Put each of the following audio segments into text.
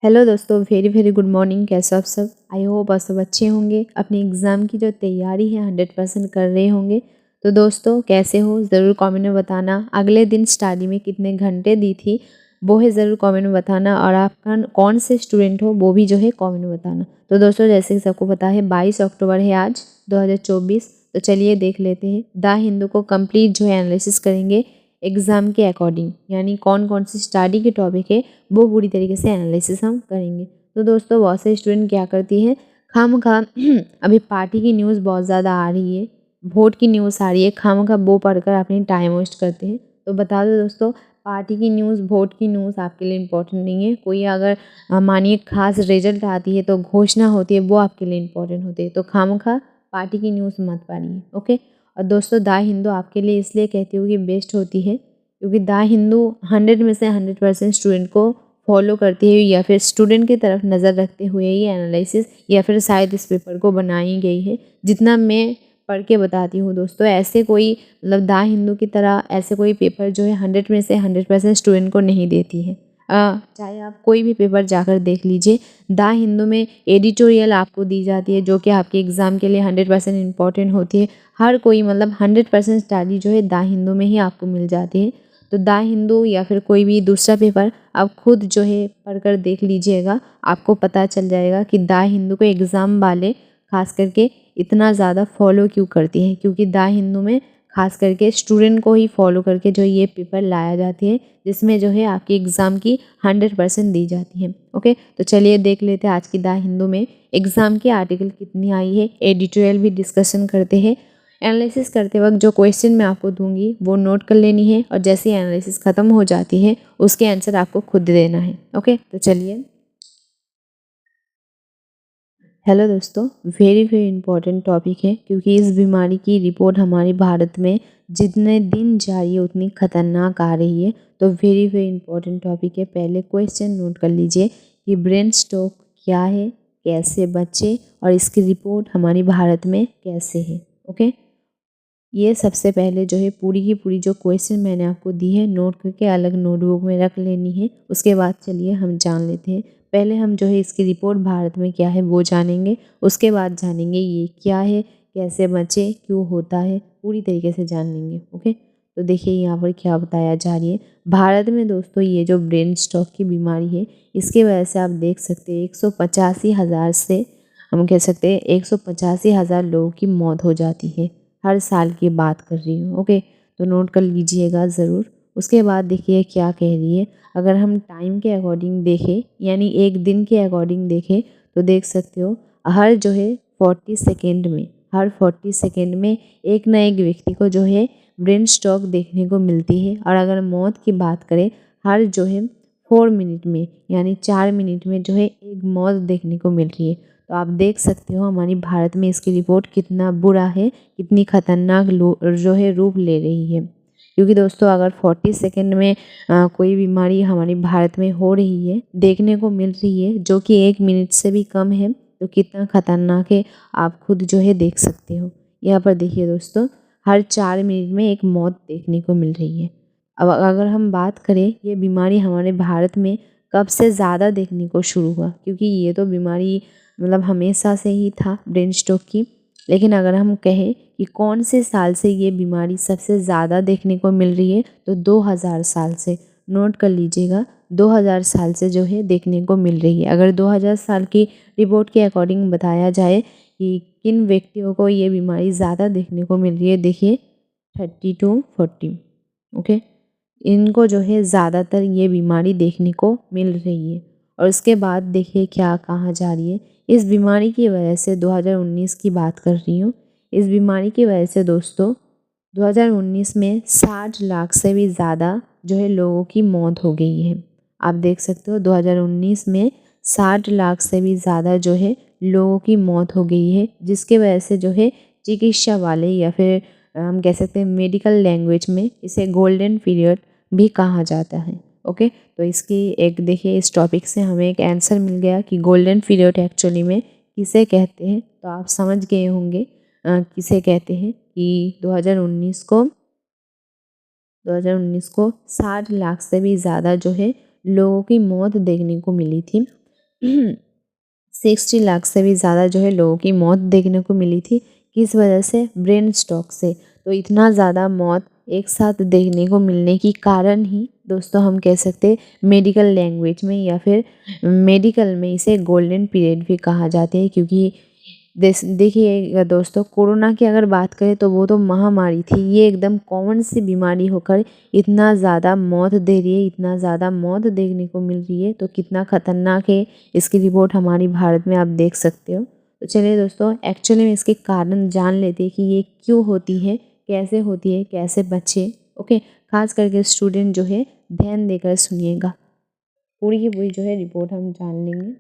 Hello दोस्तों, very very good morning. कैसे आप सब? आई होप आप सब अच्छे होंगे, अपनी एग्ज़ाम की जो तैयारी है 100% कर रहे होंगे। तो दोस्तों कैसे हो ज़रूर कमेंट में बताना। अगले दिन स्टडी में कितने घंटे दी थी वो है ज़रूर कमेंट में बताना, और आप कौन से स्टूडेंट हो वो भी जो है कमेंट में बताना। तो दोस्तों जैसे कि सबको पता है 22 अक्टूबर है आज 2024। तो चलिए देख लेते हैं द हिंदू को कंप्लीट जो है एनालिसिस करेंगे एग्ज़ाम के अकॉर्डिंग, यानी कौन कौन सी स्टडी के टॉपिक है वो पूरी तरीके से एनालिसिस हम करेंगे। तो दोस्तों बहुत से स्टूडेंट क्या करती है, खामखा अभी पार्टी की न्यूज़ बहुत ज़्यादा आ रही है, वोट की न्यूज़ आ रही है, खामखा वो पढ़कर अपनी टाइम वेस्ट करते हैं। तो बता दो दोस्तों, पार्टी की न्यूज़ वोट की न्यूज़ आपके लिए इम्पोर्टेंट नहीं है। कोई अगर मानिए खास रिजल्ट आती है तो घोषणा होती है, वो आपके लिए इम्पोर्टेंट होती है। तो खामखा पार्टी की न्यूज़ मत पढ़िए, ओके। और दोस्तों द हिंदू आपके लिए इसलिए कहती हूँ कि बेस्ट होती है क्योंकि द हिंदू 100 में से 100% स्टूडेंट को फॉलो करती है, या फिर स्टूडेंट की तरफ नज़र रखते हुए ये एनालिसिस या फिर शायद इस पेपर को बनाई गई है। जितना मैं पढ़ के बताती हूँ दोस्तों, ऐसे कोई मतलब द हिंदू की तरह ऐसे कोई पेपर जो है 100 में से 100% स्टूडेंट को नहीं देती है। चाहे आप कोई भी पेपर जाकर देख लीजिए, द हिंदू में एडिटोरियल आपको दी जाती है जो कि आपके एग्ज़ाम के लिए 100% इम्पॉर्टेंट होती है। हर कोई मतलब 100% स्टडी जो है द हिंदू में ही आपको मिल जाती है। तो द हिंदू या फिर कोई भी दूसरा पेपर आप खुद जो है पढ़कर देख लीजिएगा, आपको पता चल जाएगा कि द हिंदू को एग्ज़ाम वाले खास करके इतना ज़्यादा फॉलो क्यों करती है। क्योंकि द हिंदू में खास करके स्टूडेंट को ही फॉलो करके जो ये पेपर लाया जाती है, जिसमें जो है आपकी एग्ज़ाम की 100% दी जाती है, ओके। तो चलिए देख लेते हैं आज की द हिंदू में एग्ज़ाम की आर्टिकल कितनी आई है, एडिटोरियल भी डिस्कशन करते हैं। एनालिसिस करते वक्त जो क्वेश्चन मैं आपको दूंगी वो नोट कर लेनी है, और जैसे ही एनालिसिस ख़त्म हो जाती है उसके आंसर आपको खुद देना है, ओके। तो चलिए, हेलो दोस्तों, वेरी वेरी इंपॉर्टेंट टॉपिक है क्योंकि इस बीमारी की रिपोर्ट हमारे भारत में जितने दिन जा रही है उतनी खतरनाक आ रही है। तो वेरी वेरी इंपॉर्टेंट टॉपिक है। पहले क्वेश्चन नोट कर लीजिए कि ब्रेन स्ट्रोक क्या है, कैसे बचे, और इसकी रिपोर्ट हमारे भारत में कैसे है, ओके। ये सबसे पहले जो है पूरी की पूरी जो क्वेश्चन मैंने आपको दी है नोट करके अलग नोटबुक में रख लेनी है। उसके बाद चलिए हम जान लेते हैं। पहले हम जो है इसकी रिपोर्ट भारत में क्या है वो जानेंगे, उसके बाद जानेंगे ये क्या है, कैसे बचे, क्यों होता है, पूरी तरीके से जान लेंगे, ओके। तो देखिए यहाँ पर क्या बताया जा रही है। भारत में दोस्तों ये जो ब्रेन स्ट्रोक की बीमारी है, इसकी वजह से आप देख सकते हैं 185,000 से हम कह सकते हैं 185,000 लोगों की मौत हो जाती है। हर साल की बात कर रही हूँ, ओके। तो नोट कर लीजिएगा ज़रूर। उसके बाद देखिए क्या कह रही है। अगर हम टाइम के अकॉर्डिंग देखें, यानी एक दिन के अकॉर्डिंग देखें, तो देख सकते हो हर जो है 40 सेकेंड में, हर 40 सेकेंड में एक ना एक व्यक्ति को जो है ब्रेन स्ट्रोक देखने को मिलती है। और अगर मौत की बात करें, हर जो है 4 मिनट में, यानी 4 मिनट में जो है एक मौत देखने को मिल रही है। तो आप देख सकते हो हमारी भारत में इसकी रिपोर्ट कितना बुरा है, कितनी खतरनाक जो है रूप ले रही है। क्योंकि दोस्तों अगर 40 सेकेंड में कोई बीमारी हमारे भारत में हो रही है, देखने को मिल रही है, जो कि 1 मिनट से भी कम है, तो कितना खतरनाक है आप खुद जो है देख सकते हो। यहाँ पर देखिए दोस्तों, हर 4 मिनट में एक मौत देखने को मिल रही है। अब अगर हम बात करें ये बीमारी हमारे भारत में कब से ज़्यादा देखने को शुरू हुआ, क्योंकि ये तो बीमारी मतलब हमेशा से ही था ब्रेन स्ट्रोक की। लेकिन अगर हम कहें कि कौन से साल से ये बीमारी सबसे ज़्यादा देखने को मिल रही है, तो 2000 साल से। नोट कर लीजिएगा, 2000 साल से जो है देखने को मिल रही है। अगर 2000 साल की रिपोर्ट के अकॉर्डिंग बताया जाए कि किन व्यक्तियों को ये बीमारी ज़्यादा देखने को मिल रही है, देखिए 30 to 40, ओके। इनको जो है ज़्यादातर ये बीमारी देखने को मिल रही है। और उसके बाद देखिए क्या कहा जा रही है। इस बीमारी की वजह से 2019 की बात कर रही हूँ। इस बीमारी की वजह से दोस्तों 2019 में 60 लाख से भी ज़्यादा जो है लोगों की मौत हो गई है। आप देख सकते हो 2019 में 60 लाख से भी ज़्यादा जो है लोगों की मौत हो गई है, जिसके वजह से जो है चिकित्सा वाले या फिर हम कह सकते हैं मेडिकल लैंग्वेज में इसे गोल्डन पीरियड भी कहा जाता है, ओके। तो इसकी एक देखिए इस टॉपिक से हमें एक आंसर मिल गया कि गोल्डन पीरियड एक्चुअली में किसे कहते हैं। तो आप समझ गए होंगे किसे कहते हैं कि 2019 को 60 लाख से भी ज़्यादा जो है लोगों की मौत देखने को मिली थी। 60 लाख से भी ज़्यादा जो है लोगों की मौत देखने को मिली थी। किस वजह से? ब्रेन स्ट्रोक से। तो इतना ज़्यादा मौत एक साथ देखने को मिलने की कारण ही दोस्तों हम कह सकते हैं मेडिकल लैंग्वेज में या फिर मेडिकल में इसे गोल्डन पीरियड भी कहा जाता है, क्योंकि देखिए दोस्तों, कोरोना की अगर बात करें तो वो तो महामारी थी। ये एकदम कॉमन सी बीमारी होकर इतना ज़्यादा मौत दे रही है, इतना ज़्यादा मौत देखने को मिल रही है, तो कितना खतरनाक है इसकी रिपोर्ट हमारी भारत में आप देख सकते हो। तो चलिए दोस्तों, एक्चुअली में इसके कारण जान लेते हैं कि ये क्यों होती है, कैसे होती है, कैसे बचे। ओके, खास करके स्टूडेंट जो है ध्यान देकर सुनिएगा, पूरी की पूरी जो है रिपोर्ट हम जान लेंगे।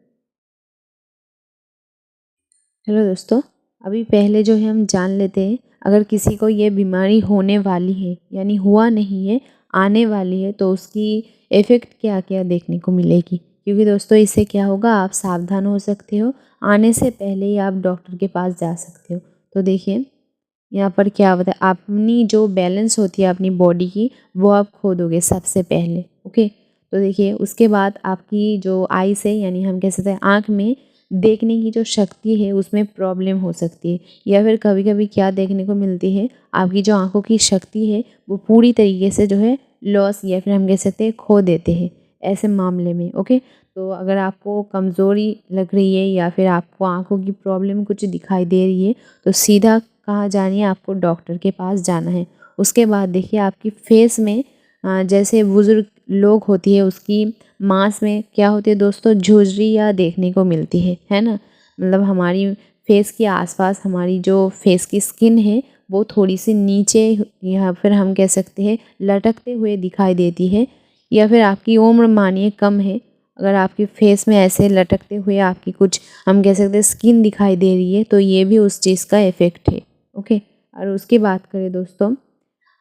हेलो दोस्तों, अभी पहले जो है हम जान लेते हैं, अगर किसी को ये बीमारी होने वाली है यानी हुआ नहीं है, आने वाली है, तो उसकी इफ़ेक्ट क्या क्या देखने को मिलेगी। क्योंकि दोस्तों इससे क्या होगा, आप सावधान हो सकते हो, आने से पहले ही आप डॉक्टर के पास जा सकते हो। तो देखिए यहाँ पर क्या होता है, अपनी जो बैलेंस होती है अपनी बॉडी की, वो आप खो दोगे सबसे पहले। ओके, तो देखिए उसके बाद आपकी जो आइस है यानी हम कह सकते हैं आँख में देखने की जो शक्ति है उसमें प्रॉब्लम हो सकती है, या फिर कभी कभी क्या देखने को मिलती है, आपकी जो आँखों की शक्ति है वो पूरी तरीके से जो है लॉस या फिर हम कह सकते हैं खो देते हैं ऐसे मामले में। ओके, तो अगर आपको कमज़ोरी लग रही है या फिर आपको आँखों की प्रॉब्लम कुछ दिखाई दे रही है, तो सीधा कहाँ जानी है, आपको डॉक्टर के पास जाना है। उसके बाद देखिए आपकी फेस में जैसे बुज़ुर्ग लोग होती है उसकी मांस में क्या होती है दोस्तों, झुर्रियाँ देखने को मिलती है ना। मतलब हमारी फेस के आसपास हमारी जो फेस की स्किन है वो थोड़ी सी नीचे या फिर हम कह सकते हैं लटकते हुए दिखाई देती है, या फिर आपकी उम्र मानिए कम है, अगर आपकी फेस में ऐसे लटकते हुए आपकी कुछ हम कह सकते हैं स्किन दिखाई दे रही है, तो ये भी उस चीज़ का इफ़ेक्ट है। ओके, और उसकी बात करें दोस्तों,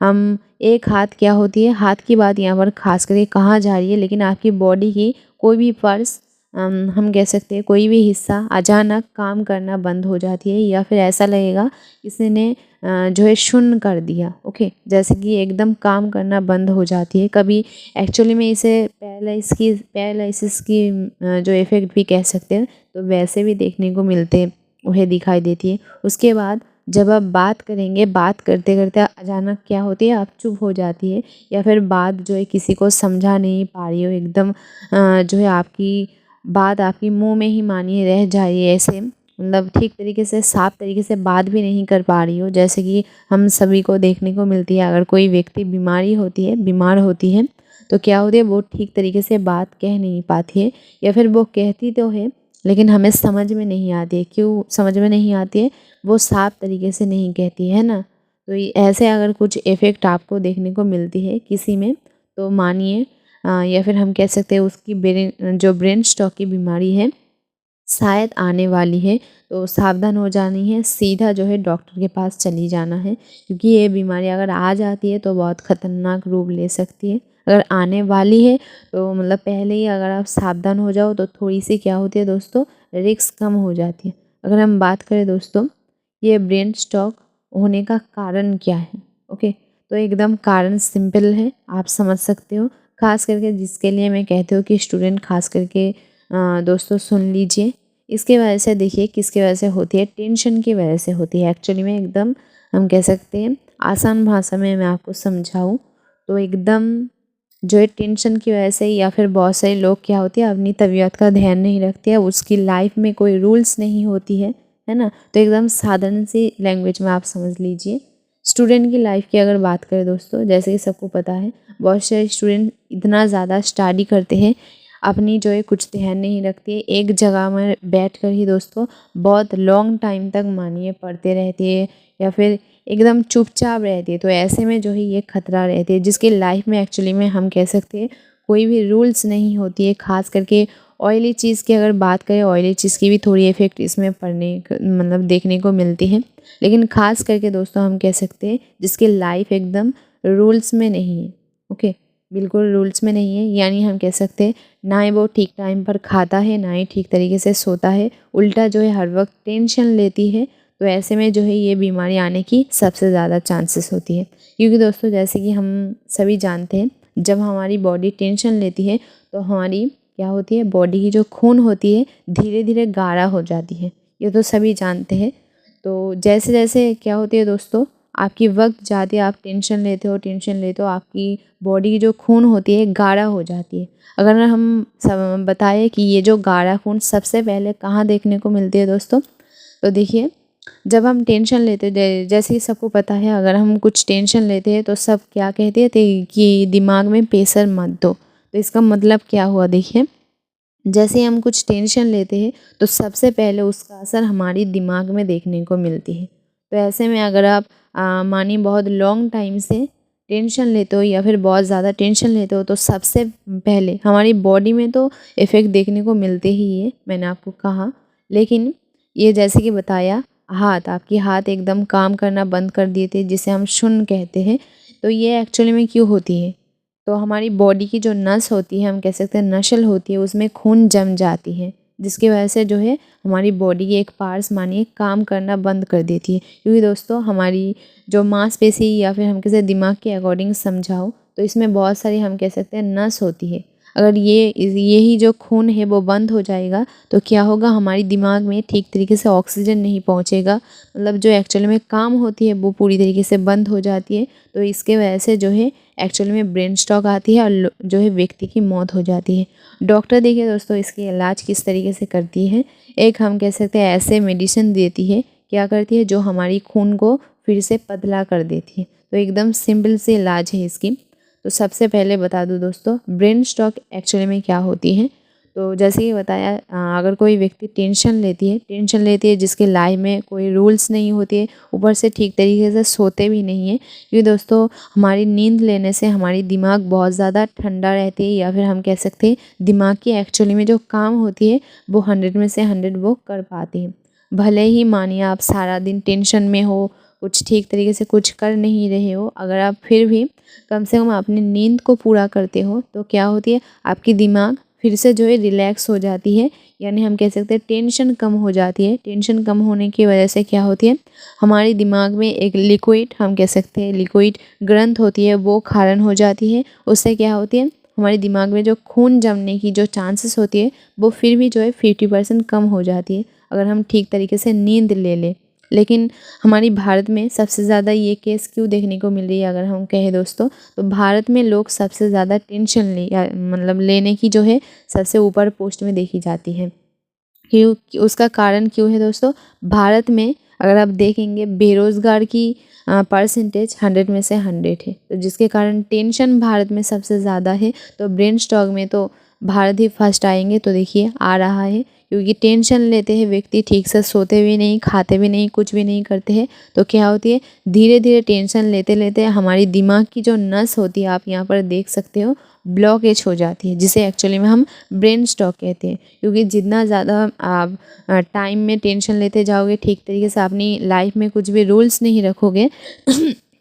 हम एक हाथ क्या होती है, हाथ की बात यहाँ पर खास करके कहाँ जा रही है, लेकिन आपकी बॉडी की कोई भी पार्ट्स हम कह सकते हैं कोई भी हिस्सा अचानक काम करना बंद हो जाती है, या फिर ऐसा लगेगा किसी ने जो है शून्य कर दिया। ओके, जैसे कि एकदम काम करना बंद हो जाती है। कभी एक्चुअली में इसे पैरालिसिस की जो इफ़ेक्ट भी कह सकते हैं, तो वैसे भी देखने को मिलते हैं, वह दिखाई देती है। उसके बाद जब आप बात करेंगे, बात करते करते अचानक क्या होती है, आप चुप हो जाती है, या फिर बात जो है किसी को समझा नहीं पा रही हो, एकदम जो है आपकी बात आपकी मुंह में ही मानिए रह जा रही है, ऐसे मतलब ठीक तरीके से साफ तरीके से बात भी नहीं कर पा रही हो। जैसे कि हम सभी को देखने को मिलती है, अगर कोई व्यक्ति बीमार होती है तो क्या होती है, वो ठीक तरीके से बात कह नहीं पाती है, या फिर वो कहती तो है लेकिन हमें समझ में नहीं आती है। क्यों समझ में नहीं आती है, वो साफ तरीके से नहीं कहती है ना। तो ऐसे अगर कुछ इफ़ेक्ट आपको देखने को मिलती है किसी में, तो मानिए या फिर हम कह सकते हैं उसकी ब्रेन स्ट्रोक की बीमारी है शायद आने वाली है, तो सावधान हो जानी है, सीधा जो है डॉक्टर के पास चली जाना है, क्योंकि ये बीमारी अगर आ जाती है तो बहुत ख़तरनाक रूप ले सकती है। अगर आने वाली है तो मतलब पहले ही अगर आप सावधान हो जाओ तो थोड़ी सी क्या होती है दोस्तों, रिस्क कम हो जाती है। अगर हम बात करें दोस्तों, ये ब्रेन स्ट्रोक होने का कारण क्या है। ओके, तो एकदम कारण सिंपल है, आप समझ सकते हो। खास करके जिसके लिए मैं कहती हूँ कि स्टूडेंट खास करके दोस्तों सुन लीजिए। इसके वजह से देखिए किसकी वजह से होती है, टेंशन की वजह से होती है। एक्चुअली में एकदम हम कह सकते हैं आसान भाषा में मैं आपको समझाऊँ तो एकदम जो है टेंशन की वजह से, या फिर बहुत सारे लोग क्या होती है अपनी तबीयत का ध्यान नहीं रखते हैं, उसकी लाइफ में कोई रूल्स नहीं होती है ना। तो एकदम साधारण सी लैंग्वेज में आप समझ लीजिए, स्टूडेंट की लाइफ की अगर बात करें दोस्तों, जैसे कि सबको पता है बहुत सारे स्टूडेंट इतना ज़्यादा स्टडी करते हैं, अपनी जो है कुछ ध्यान नहीं रखती है, एक जगह में बैठकर ही दोस्तों बहुत लॉन्ग टाइम तक मानिए पढ़ते रहती है, या फिर एकदम चुपचाप रहती है। तो ऐसे में जो है ये खतरा रहती है, जिसकी लाइफ में एक्चुअली में हम कह सकते हैं कोई भी रूल्स नहीं होती है। खास करके ऑयली चीज़ की अगर बात करें, ऑयली चीज़ की भी थोड़ी इफेक्ट इसमें मतलब देखने को मिलती है, लेकिन खास करके दोस्तों हम कह सकते हैं जिसकी लाइफ एकदम रूल्स में नहीं है। ओके, बिल्कुल रूल्स में नहीं है, यानी हम कह सकते हैं ना ही वो ठीक टाइम पर खाता है, ना ही ठीक तरीके से सोता है, उल्टा जो है हर वक्त टेंशन लेती है। तो ऐसे में जो है ये बीमारी आने की सबसे ज़्यादा चांसेस होती है। क्योंकि दोस्तों जैसे कि हम सभी जानते हैं, जब हमारी बॉडी टेंशन लेती है तो हमारी क्या होती है, बॉडी की जो खून होती है धीरे धीरे गाढ़ा हो जाती है, ये तो सभी जानते हैं। तो जैसे जैसे क्या होती है दोस्तों, आपकी वक्त जाती है, आप टेंशन लेते हो, आपकी बॉडी की जो खून होती है गाढ़ा हो जाती है। अगर हम सब बताएं कि ये जो गाढ़ा खून सबसे पहले कहाँ देखने को मिलती है दोस्तों, तो देखिए जब हम टेंशन लेते हैं, जैसे कि सबको पता है अगर हम कुछ टेंशन लेते हैं तो सब क्या कहते हैं कि दिमाग में प्रेशर मत दो। तो इसका मतलब क्या हुआ, देखिए जैसे हम कुछ टेंशन लेते हैं तो सबसे पहले उसका असर हमारी दिमाग में देखने को मिलती है। तो ऐसे में अगर आप मानिए बहुत लॉन्ग टाइम से टेंशन लेते हो या फिर बहुत ज़्यादा टेंशन लेते हो तो सबसे पहले हमारी बॉडी में तो इफ़ेक्ट देखने को मिलते ही है, मैंने आपको कहा। लेकिन ये जैसे कि बताया, आपकी हाथ एकदम काम करना बंद कर दिए थे, जिसे हम शून्य कहते हैं। तो ये एक्चुअली में क्यों होती है, तो हमारी बॉडी की जो नस होती है, हम कह सकते हैं नशल होती है, उसमें खून जम जाती है, जिसकी वजह से जो है हमारी बॉडी की एक पार्ट्स मानिए काम करना बंद कर देती है। क्योंकि दोस्तों हमारी जो मांसपेशी या फिर हम कैसे दिमाग के अकॉर्डिंग समझाओ तो इसमें बहुत सारी हम कह सकते हैं नस होती है। अगर यही जो खून है वो बंद हो जाएगा तो क्या होगा, हमारी दिमाग में ठीक तरीके से ऑक्सीजन नहीं पहुंचेगा, मतलब जो एक्चुअली में काम होती है वो पूरी तरीके से बंद हो जाती है। तो इसके वजह से जो है एक्चुअली में ब्रेन स्ट्रोक आती है और जो है व्यक्ति की मौत हो जाती है। डॉक्टर देखिए दोस्तों इसकी इलाज किस तरीके से करती है, एक हम कह सकते हैं ऐसे मेडिसिन देती है, क्या करती है, जो हमारी खून को फिर से पतला कर देती है। तो एकदम सिंपल से इलाज है इसकी। तो सबसे पहले बता दूं दोस्तों, ब्रेन स्ट्रोक एक्चुअली में क्या होती है। तो जैसे कि बताया, अगर कोई व्यक्ति टेंशन लेती है जिसके लाइफ में कोई रूल्स नहीं होती है, ऊपर से ठीक तरीके से सोते भी नहीं है, क्योंकि दोस्तों हमारी नींद लेने से हमारी दिमाग बहुत ज़्यादा ठंडा रहती है, या फिर हम कह सकते हैं दिमाग की एक्चुअली में जो काम होती है वो 100 में से 100 वो कर पाती है। भले ही मानिए आप सारा दिन टेंशन में हो, कुछ ठीक तरीके से कुछ कर नहीं रहे हो, अगर आप फिर भी कम से कम अपनी नींद को पूरा करते हो तो क्या होती है, आपकी दिमाग फिर से जो है रिलैक्स हो जाती है, यानी हम कह सकते हैं टेंशन कम हो जाती है। टेंशन कम होने की वजह से क्या होती है, हमारे दिमाग में एक लिक्विड, हम कह सकते हैं लिक्विड ग्रंथ होती है, वो क्षरण हो जाती है। उससे क्या होती है, हमारे दिमाग में जो खून जमने की जो चांसेस होती है वो फिर भी जो है 50% कम हो जाती है, अगर हम ठीक तरीके से नींद ले लें। लेकिन हमारी भारत में सबसे ज़्यादा ये केस क्यों देखने को मिल रही है, अगर हम कहें दोस्तों, तो भारत में लोग सबसे ज़्यादा टेंशन मतलब लेने की जो है सबसे ऊपर पोस्ट में देखी जाती है। क्यों, उसका कारण क्यों है दोस्तों, भारत में अगर आप देखेंगे बेरोज़गार की परसेंटेज 100 में से 100 है, तो जिसके कारण टेंशन भारत में सबसे ज़्यादा है। तो ब्रेन स्ट्रोक में तो भारत ही फर्स्ट आएंगे, तो देखिए आ रहा है, क्योंकि टेंशन लेते हैं व्यक्ति, ठीक से सोते भी नहीं, खाते भी नहीं, कुछ भी नहीं करते हैं, तो क्या होती है धीरे धीरे टेंशन लेते लेते हमारी दिमाग की जो नस होती है, आप यहाँ पर देख सकते हो, ब्लॉकेज हो जाती है, जिसे एक्चुअली में हम ब्रेन स्ट्रोक कहते हैं। क्योंकि जितना ज़्यादा आप टाइम में टेंशन लेते जाओगे, ठीक तरीके से अपनी लाइफ में कुछ भी रूल्स नहीं रखोगे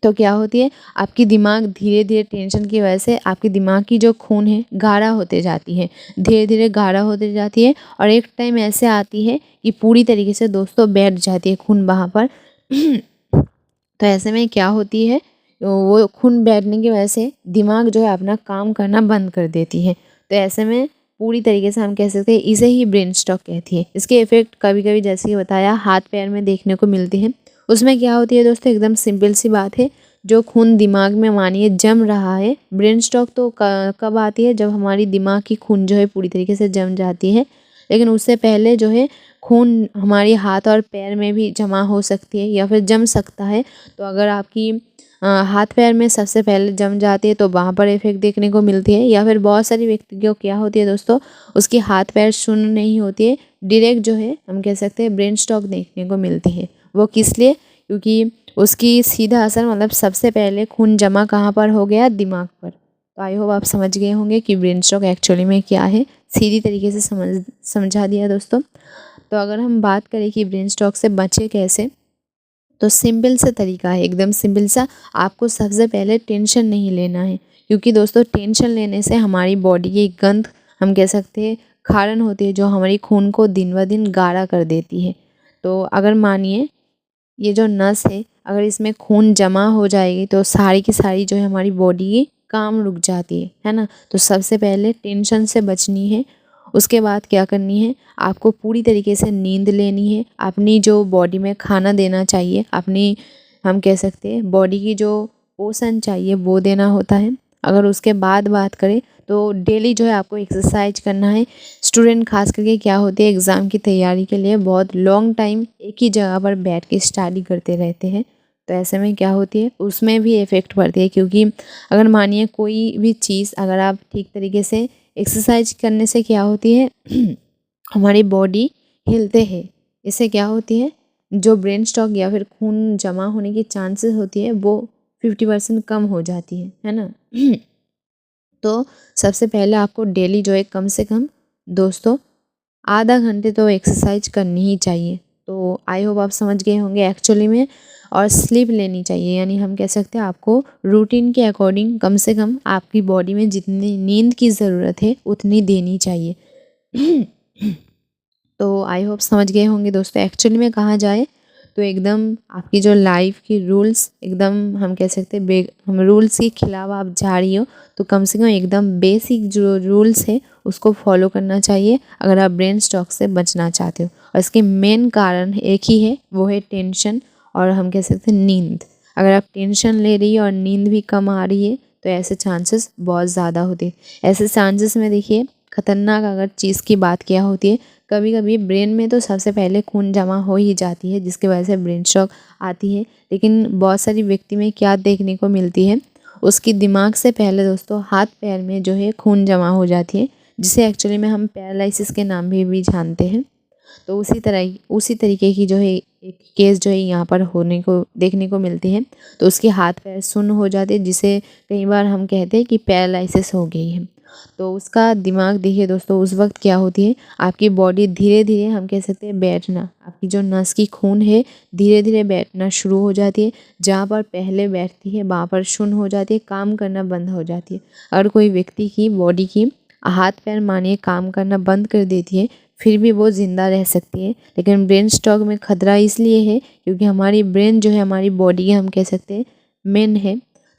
तो क्या होती है, आपकी दिमाग धीरे धीरे टेंशन की वजह से आपकी दिमाग की जो खून है गाढ़ा होते जाती है, धीरे धीरे गाढ़ा होते जाती है, और एक टाइम ऐसे आती है कि पूरी तरीके से दोस्तों बैठ जाती है खून वहाँ पर तो ऐसे में क्या होती है, वो खून बैठने की वजह से दिमाग जो है अपना काम करना बंद कर देती है। तो ऐसे में पूरी तरीके से हम कह सकते हैं इसे ही ब्रेन स्ट्रोक कहती है। इसके इफेक्ट कभी कभी जैसे कि बताया हाथ पैर में देखने को मिलती है। उसमें क्या होती है दोस्तों, एकदम सिंपल सी बात है, जो खून दिमाग में मानिए जम रहा है, ब्रेन स्ट्रोक तो कब आती है, जब हमारी दिमाग की खून जो है पूरी तरीके से जम जाती है। लेकिन उससे पहले जो है खून हमारे हाथ और पैर में भी जमा हो सकती है या फिर जम सकता है। तो अगर आपकी हाथ पैर में सबसे पहले जम जाती है तो वहाँ पर इफेक्ट देखने को मिलती है, या फिर बहुत सारी व्यक्ति को क्या होती है दोस्तों, उसकी हाथ पैर शून्य नहीं होती है, डायरेक्ट जो है हम कह सकते हैं ब्रेन स्ट्रोक देखने को मिलती है। वो किस लिए, क्योंकि उसकी सीधा असर मतलब सबसे पहले खून जमा कहाँ पर हो गया, दिमाग पर। तो आई होप आप समझ गए होंगे कि ब्रेन स्ट्रोक एक्चुअली में क्या है, सीधी तरीके से समझा दिया दोस्तों। तो अगर हम बात करें कि ब्रेन स्ट्रोक से बचे कैसे, तो सिंपल सा तरीका है, एकदम सिंपल सा, आपको सबसे पहले टेंशन नहीं लेना है। क्योंकि दोस्तों टेंशन लेने से हमारी बॉडी की गंध, हम कह सकते हैं क्षरण होती है, जो हमारी खून को दिन ब दिन गाढ़ा कर देती है। तो अगर मानिए ये जो नस है, अगर इसमें खून जमा हो जाएगी तो सारी की सारी जो है हमारी बॉडी की काम रुक जाती है ना। तो सबसे पहले टेंशन से बचनी है, उसके बाद क्या करनी है, आपको पूरी तरीके से नींद लेनी है। अपनी जो बॉडी में खाना देना चाहिए, अपनी हम कह सकते हैं बॉडी की जो पोषण चाहिए वो देना होता है। अगर उसके बाद बात करें तो डेली जो है आपको एक्सरसाइज करना है। स्टूडेंट खास करके क्या होती है, एग्ज़ाम की तैयारी के लिए बहुत लॉन्ग टाइम एक ही जगह पर बैठ के स्टडी करते रहते हैं। तो ऐसे में क्या होती है, उसमें भी इफ़ेक्ट पड़ती है। क्योंकि अगर मानिए कोई भी चीज़ अगर आप ठीक तरीके से एक्सरसाइज करने से क्या होती है हमारी बॉडी हिलते हैं। इससे क्या होती है, जो ब्रेन स्टॉक या फिर खून जमा होने की चांसेस होती है वो 50% कम हो जाती है ना। तो सबसे पहले आपको डेली जो है कम से कम दोस्तों आधा घंटे तो एक्सरसाइज करनी ही चाहिए। तो आई होप आप समझ गए होंगे एक्चुअली में। और स्लीप लेनी चाहिए, यानी हम कह सकते हैं आपको रूटीन के अकॉर्डिंग कम से कम आपकी बॉडी में जितनी नींद की ज़रूरत है उतनी देनी चाहिए। तो आई होप समझ गए होंगे दोस्तों। एक्चुअली में कहा जाए तो एकदम आपकी जो लाइफ की रूल्स एकदम हम कह सकते हैं हम रूल्स के खिलाफ आप जा रही हो तो कम से कम एकदम बेसिक जो रूल्स है उसको फॉलो करना चाहिए अगर आप ब्रेन स्ट्रोक से बचना चाहते हो। और इसके मेन कारण एक ही है, वो है टेंशन और हम कह सकते हैं नींद। अगर आप टेंशन ले रही है और नींद भी कम आ रही है तो ऐसे चांसेस बहुत ज़्यादा होते हैं। ऐसे चांसेस में देखिए खतरनाक अगर चीज़ की बात क्या होती है, कभी कभी ब्रेन में तो सबसे पहले खून जमा हो ही जाती है जिसकी वजह से ब्रेन शॉक आती है। लेकिन बहुत सारी व्यक्ति में क्या देखने को मिलती है, उसकी दिमाग से पहले दोस्तों हाथ पैर में जो है खून जमा हो जाती है, जिसे एक्चुअली में हम पैरालिसिस के नाम भी जानते हैं। तो उसी तरीके की जो है एक केस जो है यहाँ पर होने को देखने को मिलती है। तो उसके हाथ पैर सुन्न हो जाते हैं, जिसे कई बार हम कहते हैं कि पैरालिसिस हो गई है। तो उसका दिमाग देखिए दोस्तों उस वक्त क्या होती है, आपकी बॉडी धीरे धीरे हम कह सकते हैं बैठना, आपकी जो नस की खून है धीरे धीरे बैठना शुरू हो जाती है। जहाँ पर पहले बैठती है वहाँ पर शून्य हो जाती है, काम करना बंद हो जाती है। अगर कोई व्यक्ति की बॉडी की हाथ पैर मानिए काम करना बंद कर देती है फिर भी वो ज़िंदा रह सकती है। लेकिन ब्रेन स्ट्रोक में खतरा इसलिए है क्योंकि हमारी ब्रेन जो है हमारी बॉडी की हम कह सकते हैं मेन है।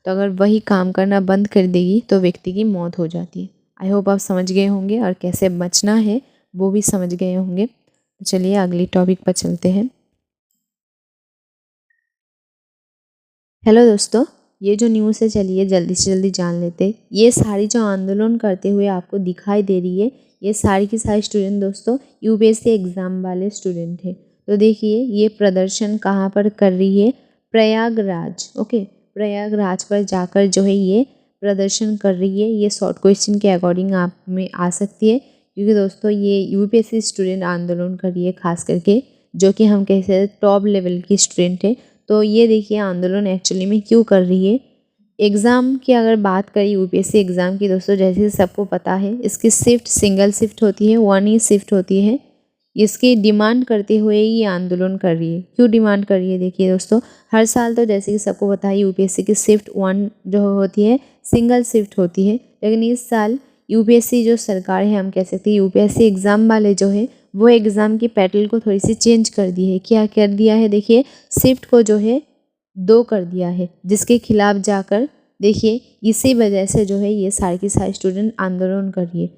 तो अगर वही काम करना बंद कर देगी तो व्यक्ति की मौत हो जाती है। आई होप आप समझ गए होंगे और कैसे बचना है वो भी समझ गए होंगे। तो चलिए अगली टॉपिक पर चलते हैं। हेलो दोस्तों, ये जो न्यूज़ है चलिए जल्दी से जल्दी जान लेते हैं। ये सारी जो आंदोलन करते हुए आपको दिखाई दे रही है ये सारी की सारी स्टूडेंट दोस्तों यूपीएससी एग्ज़ाम वाले स्टूडेंट हैं। तो देखिए ये प्रदर्शन कहाँ पर कर रही है, प्रयागराज। ओके, प्रयागराज पर जाकर जो है ये प्रदर्शन कर रही है। ये शॉर्ट क्वेश्चन के अकॉर्डिंग आप में आ सकती है क्योंकि दोस्तों ये यूपीएससी स्टूडेंट आंदोलन कर रही है, खास करके जो कि हम कह सकते हैं टॉप लेवल की स्टूडेंट है। तो ये देखिए आंदोलन एक्चुअली में क्यों कर रही है। एग्ज़ाम की अगर बात करें यूपीएससी एग्ज़ाम की दोस्तों, जैसे सबको पता है इसकी शिफ्ट सिंगल शिफ्ट होती है, 1 ही शिफ्ट होती है। इसकी डिमांड करते हुए ये आंदोलन कर रही है। क्यों डिमांड कर रही है, देखिए दोस्तों हर साल तो जैसे कि सबको पता है यूपीएससी की शिफ्ट 1 जो होती है सिंगल शिफ्ट होती है। लेकिन इस साल यूपीएससी जो सरकार है हम कह सकते हैं यूपीएससी एग्ज़ाम वाले जो है वो एग्ज़ाम की पैटर्न को थोड़ी सी चेंज कर दी है। क्या कर दिया है, देखिए शिफ्ट को जो है 2 कर दिया है, जिसके खिलाफ जाकर देखिए इसी वजह से जो है ये सारे के सारे स्टूडेंट आंदोलन कर रही है।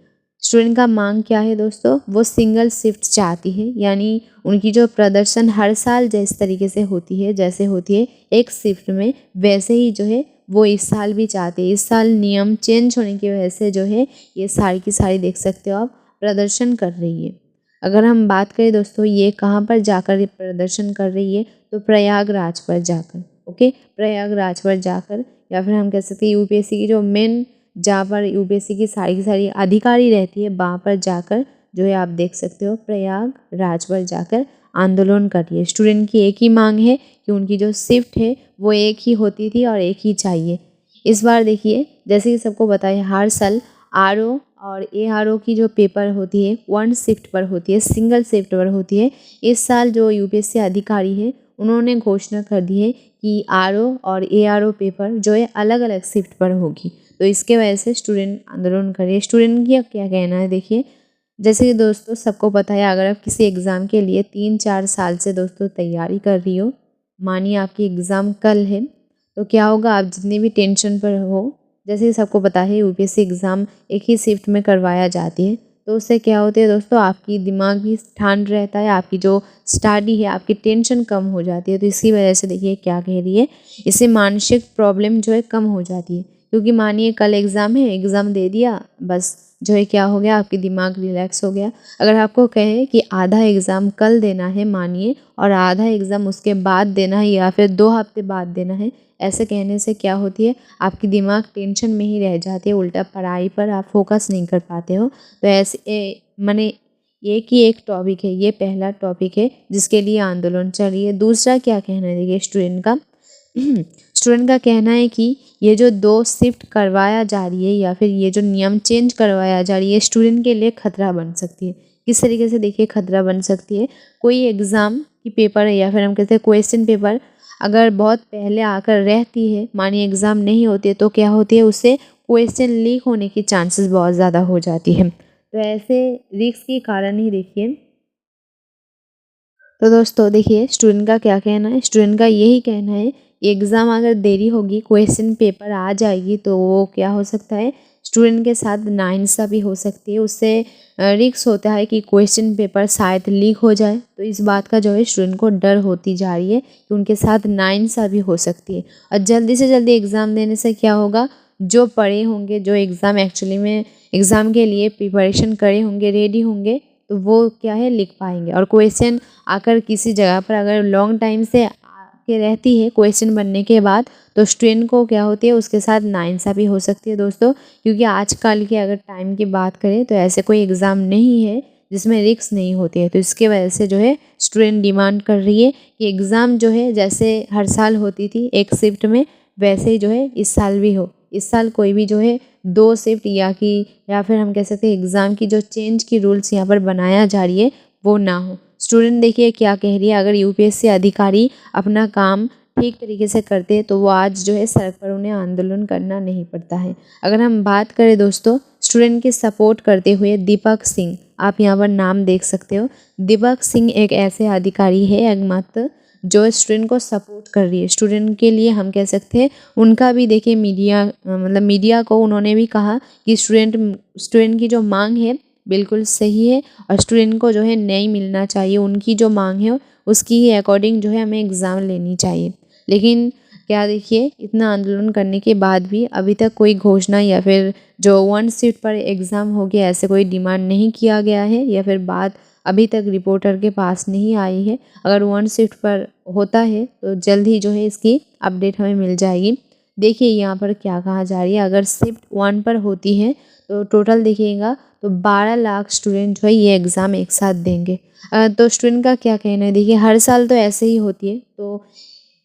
स्टूडेंट का मांग क्या है दोस्तों, वो सिंगल शिफ्ट चाहती है, यानी उनकी जो प्रदर्शन हर साल जिस तरीके से होती है जैसे होती है एक शिफ्ट में, वैसे ही जो है वो इस साल भी चाहते हैं। इस साल नियम चेंज होने की वजह से जो है ये सारी की सारी देख सकते हो आप प्रदर्शन कर रही है। अगर हम बात करें दोस्तों ये कहाँ पर जाकर प्रदर्शन कर रही है, तो प्रयागराज पर जाकर। ओके, प्रयागराज पर जाकर, या फिर हम कह सकते हैं यूपीएससी की जो मेन जहाँ पर यूपीएससी की सारी अधिकारी रहती है वहाँ पर जाकर जो है आप देख सकते हो प्रयागराज पर जाकर आंदोलन कर रही है। स्टूडेंट की एक ही मांग है कि उनकी जो शिफ्ट है वो एक ही होती थी और एक ही चाहिए। इस बार देखिए जैसे कि सबको बताया हर साल आरओ और एआरओ की जो पेपर होती है 1 शिफ्ट पर होती है, सिंगल शिफ्ट पर होती है। इस साल जो यूपीएससी अधिकारी है उन्होंने घोषणा कर दी है कि आरओ और एआरओ पेपर जो है अलग अलग शिफ्ट पर होगी। तो इसके वजह से स्टूडेंट आंदोलन कर रही है। स्टूडेंट की क्या कहना है, देखिए जैसे कि दोस्तों सबको पता है अगर आप किसी एग्ज़ाम के लिए 3-4 साल से दोस्तों तैयारी कर रही हो, मानिए आपकी एग्ज़ाम कल है, तो क्या होगा आप जितनी भी टेंशन पर हो, जैसे कि सबको पता है यूपीएससी एग्ज़ाम एक ही शिफ्ट में करवाया जाती है, तो उससे क्या होती है दोस्तों, आपकी दिमाग भी शांत रहता है, आपकी जो स्टडी है, आपकी टेंशन कम हो जाती है। तो इसी वजह से देखिए क्या कह रही है, इससे मानसिक प्रॉब्लम जो है कम हो जाती है। क्योंकि मानिए कल एग्ज़ाम है, एग्ज़ाम दे दिया, बस जो है क्या हो गया, आपकी दिमाग रिलैक्स हो गया। अगर आपको कहे कि आधा एग्ज़ाम कल देना है मानिए, और आधा एग्ज़ाम उसके बाद देना है या फिर 2 हफ्ते बाद देना है, ऐसे कहने से क्या होती है, आपकी दिमाग टेंशन में ही रह जाती है, उल्टा पढ़ाई पर आप फोकस नहीं कर पाते हो। तो ऐसे माने एक ही एक टॉपिक है, ये पहला टॉपिक है जिसके लिए आंदोलन चल रही है। दूसरा क्या कहना है देखिए स्टूडेंट का स्टूडेंट का कहना है कि ये जो 2 शिफ्ट करवाया जा रही है या फिर ये जो नियम चेंज करवाया जा रही है, स्टूडेंट के लिए खतरा बन सकती है। किस तरीके से देखिए खतरा बन सकती है, कोई एग्ज़ाम की पेपर है या फिर हम कहते हैं क्वेश्चन पेपर अगर बहुत पहले आकर रहती है, मानिए एग्ज़ाम नहीं होती है, तो क्या होती है, उससे क्वेश्चन लीक होने की चांसेस बहुत ज़्यादा हो जाती है। तो ऐसे रिस्क के कारण ही देखिए, तो दोस्तों देखिए स्टूडेंट का क्या कहना है, स्टूडेंट का यही कहना है एग्ज़ाम अगर देरी होगी, क्वेश्चन पेपर आ जाएगी, तो वो क्या हो सकता है, स्टूडेंट के साथ नाइंसाफ़ी हो सकती है। उससे रिस्क होता है कि क्वेश्चन पेपर शायद लीक हो जाए। तो इस बात का जो है स्टूडेंट को डर होती जा रही है कि उनके साथ नाइंसाफ़ी हो सकती है। और जल्दी से जल्दी एग्ज़ाम देने से क्या होगा, जो पढ़े होंगे, जो एग्ज़ाम एक्चुअली में एग्ज़ाम के लिए प्रिपरेशन करे होंगे, रेडी होंगे, तो वो क्या है लिख पाएंगे। और क्वेश्चन आकर किसी जगह पर अगर लॉन्ग टाइम से आके रहती है क्वेश्चन बनने के बाद, तो स्टूडेंट को क्या होती है, उसके साथ नाइंसाफ़ी हो सकती है दोस्तों। क्योंकि आजकल के अगर टाइम की बात करें तो ऐसे कोई एग्ज़ाम नहीं है जिसमें रिस्क नहीं होती है। तो इसके वजह से जो है स्टूडेंट डिमांड कर रही है कि एग्ज़ाम जो है जैसे हर साल होती थी एक शिफ्ट में, वैसे ही जो है इस साल भी हो। इस साल कोई भी जो है 2 शिफ्ट या फिर हम कह सकते हैं एग्ज़ाम की जो चेंज की रूल्स यहाँ पर बनाया जा रही है वो ना हो। स्टूडेंट देखिए क्या कह रही है, अगर यूपीएससी अधिकारी अपना काम ठीक तरीके से करते हैं तो वो आज जो है सड़क पर उन्हें आंदोलन करना नहीं पड़ता है। अगर हम बात करें दोस्तों स्टूडेंट की सपोर्ट करते हुए दीपक सिंह, आप यहाँ पर नाम देख सकते हो, दीपक सिंह एक ऐसे अधिकारी है एकमात्र जो स्टूडेंट को सपोर्ट कर रही है। स्टूडेंट के लिए हम कह सकते हैं उनका भी देखिए मीडिया को उन्होंने भी कहा कि स्टूडेंट की जो मांग है बिल्कुल सही है और स्टूडेंट को जो है न्याय मिलना चाहिए। उनकी जो मांग है उसकी ही अकॉर्डिंग जो है हमें एग्ज़ाम लेनी चाहिए। लेकिन क्या देखिए इतना आंदोलन करने के बाद भी अभी तक कोई घोषणा या फिर जो 1 शिफ्ट पर एग्ज़ाम हो गया ऐसे कोई डिमांड नहीं किया गया है, या फिर बात अभी तक रिपोर्टर के पास नहीं आई है। अगर 1 शिफ्ट पर होता है तो जल्द ही जो है इसकी अपडेट हमें मिल जाएगी। देखिए यहाँ पर क्या कहा जा रही है, अगर शिफ्ट 1 पर होती है तो टोटल देखिएगा तो 12 लाख स्टूडेंट जो है ये एग्ज़ाम एक साथ देंगे। तो स्टूडेंट का क्या कहना है, देखिए हर साल तो ऐसे ही होती है, तो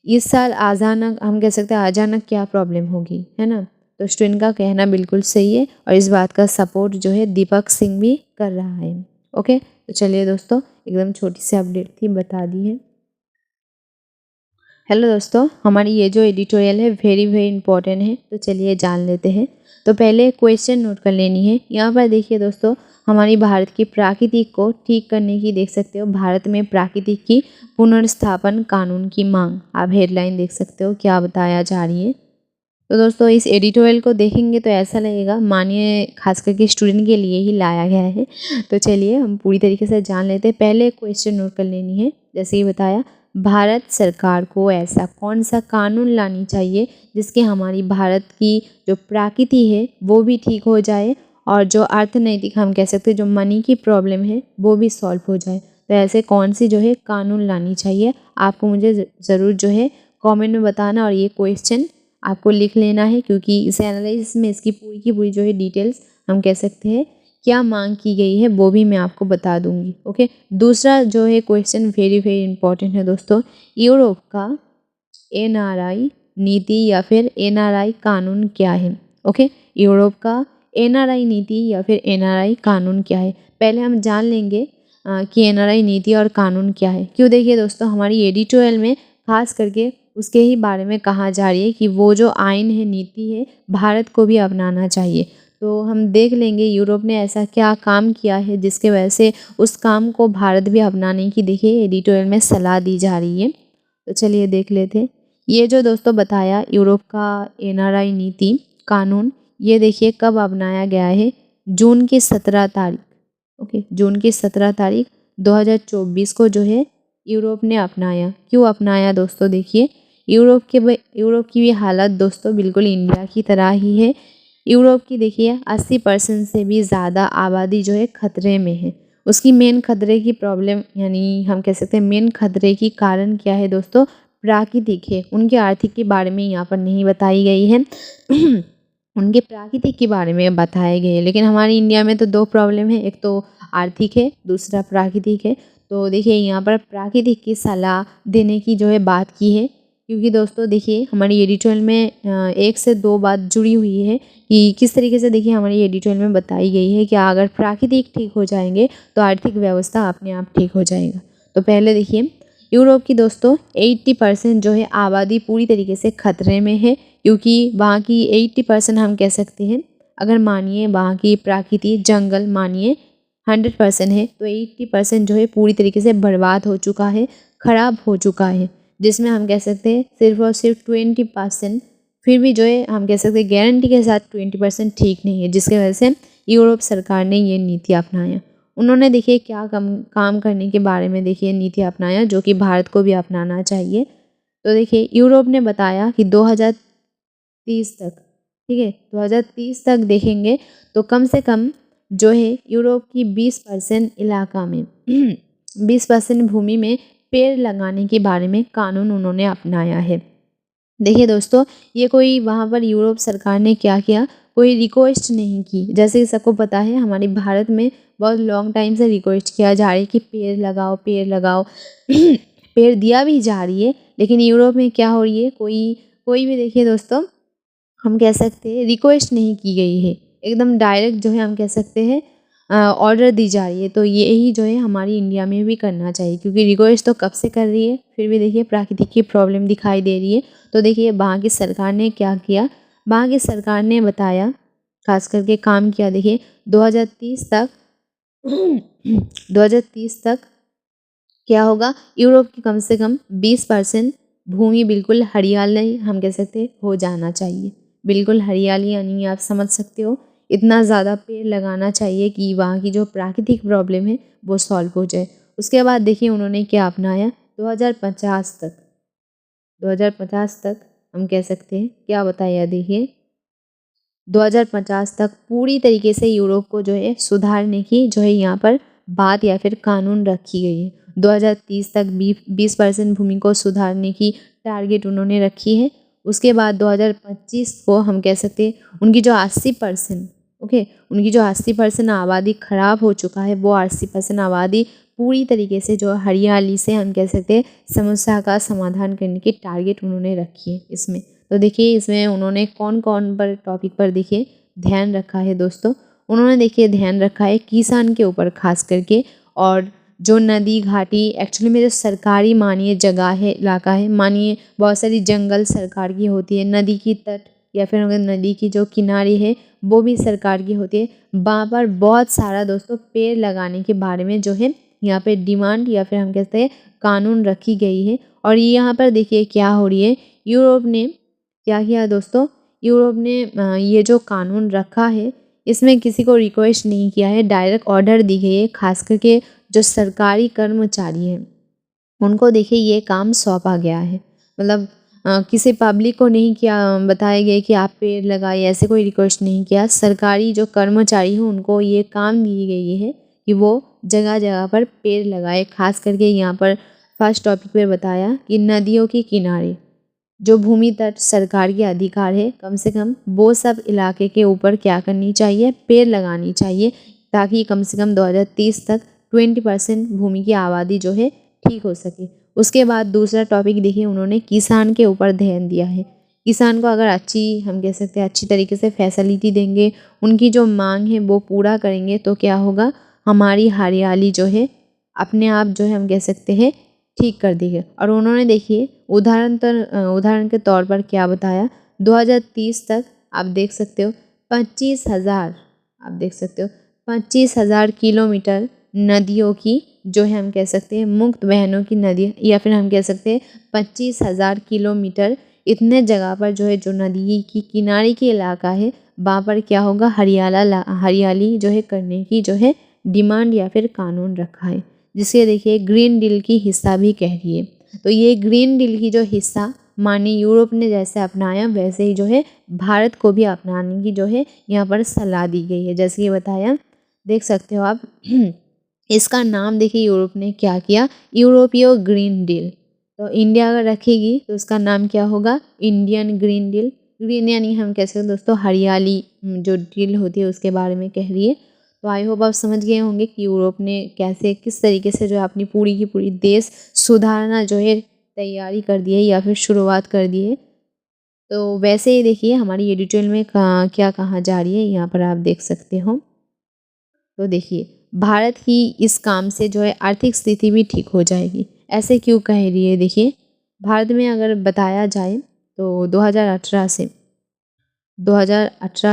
इस साल अचानक हम कह सकते हैं अचानक क्या प्रॉब्लम होगी, है ना। तो स्टूडेंट का कहना बिल्कुल सही है और इस बात का सपोर्ट जो है दीपक सिंह भी कर रहा है। ओके, तो चलिए दोस्तों एकदम छोटी सी अपडेट थी, बता दी है। हेलो दोस्तों, हमारी ये जो एडिटोरियल है वेरी वेरी इंपॉर्टेंट है, तो चलिए जान लेते हैं। तो पहले क्वेश्चन नोट कर लेनी है। यहाँ पर देखिए दोस्तों, हमारी भारत की प्रकृति को ठीक करने की देख सकते हो, भारत में प्रकृति की पुनर्स्थापन कानून की मांग। आप हेडलाइन देख सकते हो क्या बताया जा रही है। तो दोस्तों इस एडिटोरियल को देखेंगे तो ऐसा लगेगा मानिए खास करके स्टूडेंट के लिए ही लाया गया है। तो चलिए हम पूरी तरीके से जान लेते हैं। पहले क्वेश्चन नोट कर लेनी है। जैसे ही बताया, भारत सरकार को ऐसा कौन सा कानून लानी चाहिए जिसके हमारी भारत की जो प्रकृति है वो भी ठीक हो जाए और जो अर्थनैतिक हम कह सकते हैं जो मनी की प्रॉब्लम है वो भी सॉल्व हो जाए। तो ऐसे कौन सी जो है कानून लानी चाहिए, आपको मुझे ज़रूर जो है कमेंट में बताना और ये क्वेश्चन आपको लिख लेना है, क्योंकि इस एनालिसिस में इसकी पूरी की पूरी जो है डिटेल्स हम कह सकते हैं क्या मांग की गई है वो भी मैं आपको बता दूंगी। ओके, दूसरा जो है क्वेश्चन वेरी वेरी इंपॉर्टेंट है दोस्तों, यूरोप का एनआरआई नीति या फिर एनआरआई कानून क्या है। ओके, यूरोप का एनआरआई नीति या फिर एनआरआई कानून क्या है। पहले हम जान लेंगे कि एनआरआई नीति और कानून क्या है। क्यों, देखिए दोस्तों हमारी एडिटोरियल में खास करके उसके ही बारे में कहा जा रही है कि वो जो आइन है, नीति है, भारत को भी अपनाना चाहिए। तो हम देख लेंगे यूरोप ने ऐसा क्या काम किया है जिसके वजह से उस काम को भारत भी अपनाने की देखिए एडिटोरियल में सलाह दी जा रही है। तो चलिए देख लेते हैं। ये जो दोस्तों बताया यूरोप का एनआरआई नीति कानून, ये देखिए कब अपनाया गया है, जून की 17 तारीख। ओके, जून की 17 तारीख 2024 को जो है यूरोप ने अपनाया। क्यों अपनाया दोस्तों? देखिए, यूरोप की भी हालत दोस्तों बिल्कुल इंडिया की तरह ही है। यूरोप की देखिए 80% से भी ज़्यादा आबादी जो है खतरे में है। उसकी मेन खतरे की प्रॉब्लम, यानी हम कह सकते हैं मेन खतरे की कारण क्या है दोस्तों? प्राकृतिक है। उनके आर्थिक के बारे में यहाँ पर नहीं बताई गई है उनके प्राकृतिक के बारे में बताए गए हैं। लेकिन हमारे इंडिया में तो 2 प्रॉब्लम है, एक तो आर्थिक है, दूसरा प्राकृतिक है। तो देखिए यहाँ पर प्राकृतिक की सलाह देने की जो है बात की है, क्योंकि दोस्तों देखिए हमारी एडिटोरियल में 1 से 2 बात जुड़ी हुई है कि किस तरीके से देखिए हमारी एडिटोरियल में बताई गई है कि अगर प्राकृतिक ठीक हो जाएंगे तो आर्थिक व्यवस्था अपने आप ठीक हो जाएगा। तो पहले देखिए, यूरोप की दोस्तों 80% जो है आबादी पूरी तरीके से खतरे में है, क्योंकि वहाँ की 80% हम कह सकते हैं, अगर मानिए वहाँ की प्रकृति जंगल मानिए 100% है, तो 80% जो है पूरी तरीके से बर्बाद हो चुका है, ख़राब हो चुका है। जिसमें हम कह सकते हैं सिर्फ और सिर्फ 20% फिर भी जो है हम कह सकते हैं गारंटी के साथ 20% ठीक नहीं है, जिसकी वजह से यूरोप सरकार ने ये नीति अपनाया। उन्होंने देखिए क्या काम करने के बारे में देखिए नीति अपनाया, जो कि भारत को भी अपनाना चाहिए। तो देखिए यूरोप ने बताया कि 2030 तक, ठीक है, 2030 तक देखेंगे तो कम से कम जो है यूरोप की 20% इलाका में 20% भूमि में पेड़ लगाने के बारे में कानून उन्होंने अपनाया है। देखिए दोस्तों, ये कोई वहाँ पर यूरोप सरकार ने क्या किया, कोई रिक्वेस्ट नहीं की। जैसे कि सबको पता है हमारे भारत में बहुत लॉन्ग टाइम से रिक्वेस्ट किया जा रहा है कि पेड़ लगाओ पेड़ लगाओ पेड़ दिया भी जा रही है, लेकिन यूरोप में क्या हो रही है, कोई भी देखिए दोस्तों हम कह सकते हैं रिक्वेस्ट नहीं की गई है, एकदम डायरेक्ट जो है हम कह सकते हैं ऑर्डर दी जा रही है। तो यही जो है हमारी इंडिया में भी करना चाहिए, क्योंकि रिक्वेस्ट तो कब से कर रही है, फिर भी देखिए प्राकृतिक की प्रॉब्लम दिखाई दे रही है। तो देखिए वहाँ की सरकार ने क्या किया, वहाँ की सरकार ने बताया, खास करके काम किया। देखिए 2030 तक 2030 तक क्या होगा, यूरोप की कम से कम 20% भूमि बिल्कुल हरियाली हम कह सकते हैं हो जाना चाहिए। बिल्कुल हरियाली यानी आप समझ सकते हो इतना ज़्यादा पेड़ लगाना चाहिए कि वहाँ की जो प्राकृतिक प्रॉब्लम है वो सॉल्व हो जाए। उसके बाद देखिए उन्होंने क्या अपनाया, 2050 तक हम कह सकते हैं क्या बताया, देखिए 2050 तक पूरी तरीके से यूरोप को जो है सुधारने की जो है यहाँ पर बात या फिर कानून रखी गई है। 2030 तक 20% भूमि को सुधारने की टारगेट उन्होंने रखी है। उसके बाद 2025 को हम कह सकते हैं उनकी जो 80% उनकी जो 80% आबादी ख़राब हो चुका है, वो 80% आबादी पूरी तरीके से जो हरियाली से हम कह सकते हैं समस्या का समाधान करने की टारगेट उन्होंने रखी है इसमें। तो देखिए इसमें उन्होंने कौन कौन पर टॉपिक पर देखिए ध्यान रखा है दोस्तों। उन्होंने देखिए ध्यान रखा है किसान के ऊपर खास करके, और जो नदी घाटी एक्चुअली में जो सरकारी मानिए जगह है, इलाका है, मानिए बहुत सारी जंगल सरकार की होती है, नदी की तट या फिर अगर नदी की जो किनारे है वो भी सरकार की होती है। वहाँ पर बहुत सारा दोस्तों पेड़ लगाने के बारे में जो है यहाँ पे डिमांड या फिर हम कहते हैं कानून रखी गई है। और यहाँ पर देखिए क्या हो रही है, यूरोप ने क्या किया दोस्तों, यूरोप ने ये जो कानून रखा है इसमें किसी को रिक्वेस्ट नहीं किया है, डायरेक्ट ऑर्डर दी गई है। खास करके जो सरकारी कर्मचारी हैं उनको देखिए ये काम सौंपा गया है, मतलब किसी पब्लिक को नहीं किया, बताया गया कि आप पेड़ लगाइए, ऐसे कोई रिक्वेस्ट नहीं किया। सरकारी जो कर्मचारी हैं उनको ये काम दी गई है कि वो जगह जगह पर पेड़ लगाए। खास करके यहाँ पर फर्स्ट टॉपिक पे बताया कि नदियों के किनारे जो भूमि तट सरकार के अधिकार है, कम से कम वो सब इलाके के ऊपर क्या करनी चाहिए, पेड़ लगानी चाहिए, ताकि कम से कम 2030 तक 20% भूमि की आबादी जो है ठीक हो सके। उसके बाद दूसरा टॉपिक देखिए उन्होंने किसान के ऊपर ध्यान दिया है। किसान को अगर अच्छी हम कह सकते हैं अच्छी तरीके से फैसिलिटी देंगे, उनकी जो मांग है वो पूरा करेंगे, तो क्या होगा, हमारी हरियाली जो है अपने आप जो है हम कह सकते हैं ठीक कर दी है। और उन्होंने देखिए उदाहरण के तौर पर क्या बताया, 2030 तक आप देख सकते हो 25,000 किलोमीटर नदियों की जो है हम कह सकते हैं मुक्त बहनों की नदी, या फिर हम कह सकते हैं 25,000 किलोमीटर इतने जगह पर जो है जो नदी की किनारे की इलाका है वहाँ पर क्या होगा, हरियाली जो है करने की जो है डिमांड या फिर कानून रखा है, जिसके देखिए ग्रीन डील की हिस्सा भी कह रही है। तो ये ग्रीन डील की जो हिस्सा माननीय यूरोप ने जैसे अपनाया वैसे ही जो है भारत को भी अपनाने की जो है यहाँ पर सलाह दी गई है। जैसे कि बताया, देख सकते हो आप इसका नाम देखिए यूरोप ने क्या किया, यूरोपीय ग्रीन डील। तो इंडिया अगर रखेगी तो उसका नाम क्या होगा, इंडियन ग्रीन डील। ग्रीन यानी हम कह सकते हैं दोस्तों हरियाली जो डील होती है उसके बारे में कह रही है। तो आई होप आप समझ गए होंगे कि यूरोप ने कैसे किस तरीके से जो है अपनी पूरी की पूरी देश सुधारना जो है तैयारी कर दी है या फिर शुरुआत कर दी है। तो वैसे ही देखिए हमारी एडिटोरियल में क्या कहा जा रही है यहाँ पर आप देख सकते हो। तो देखिए भारत की इस काम से जो है आर्थिक स्थिति भी ठीक हो जाएगी। ऐसे क्यों कह रही है, देखिए भारत में अगर बताया जाए तो 2018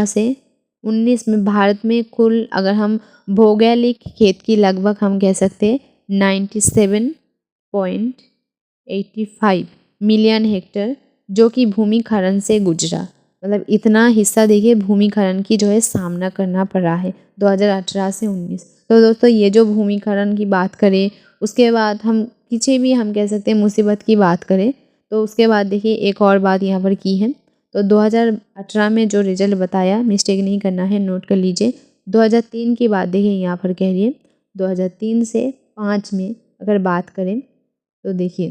से 19 में भारत में कुल अगर हम भौगोलिक खेत की लगभग हम कह सकते हैं 97.85 मिलियन हेक्टेयर जो कि भूमिखरण से गुजरा। मतलब इतना हिस्सा देखिए भूमिखरण की जो है सामना करना पड़ा है 2018 से 19। तो दोस्तों ये जो भूमिखरण की बात करें, उसके बाद हम किसी भी हम कह सकते हैं मुसीबत की बात करें, तो उसके बाद देखिए एक और बात यहाँ पर की है। तो 2018 में जो रिजल्ट बताया, मिस्टेक नहीं करना है, नोट कर लीजिए। 2003 की बात देखिए यहाँ पर कह रही है। 2003 से 5 में अगर बात करें तो देखिए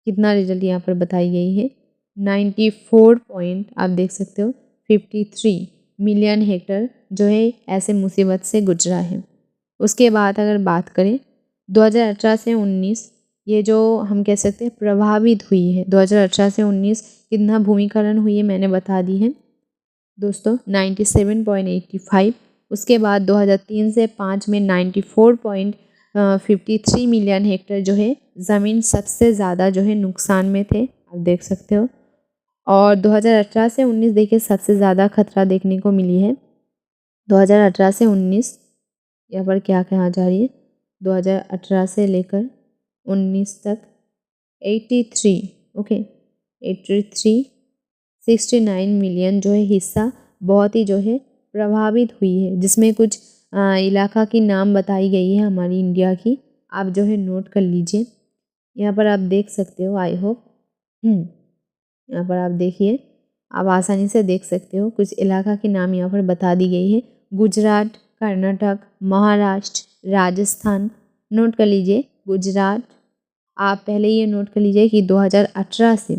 कितना रिजल्ट यहाँ पर बताई गई है, 94 पॉइंट आप देख सकते हो 53 मिलियन हेक्टेयर जो है ऐसे मुसीबत से गुजरा है। उसके बाद अगर बात करें 2018 से 19 ये जो हम कह सकते हैं प्रभावित हुई है, 2018 से 19 कितना भूमिखरण हुई है मैंने बता दी है दोस्तों 97.85। उसके बाद 2003 से 5 में 94.53 मिलियन हेक्टेयर जो है ज़मीन सबसे ज़्यादा जो है नुकसान में थे, आप देख सकते हो। और 2018 से 19 देखिए सबसे ज़्यादा खतरा देखने को मिली है। 2018 से 19 यहाँ पर क्या कहा जा रही है, 2018 से लेकर 19 तक 83 69 मिलियन जो है हिस्सा बहुत ही जो है प्रभावित हुई है, जिसमें कुछ इलाका की नाम बताई गई है हमारी इंडिया की, आप जो है नोट कर लीजिए। यहाँ पर आप देख सकते हो, आई होप यहाँ पर आप देखिए, आप आसानी से देख सकते हो कुछ इलाका के नाम यहाँ पर बता दी गई है। गुजरात, कर्नाटक, महाराष्ट्र, राजस्थान, नोट कर लीजिए गुजरात। आप पहले ये नोट कर लीजिए कि 2018 से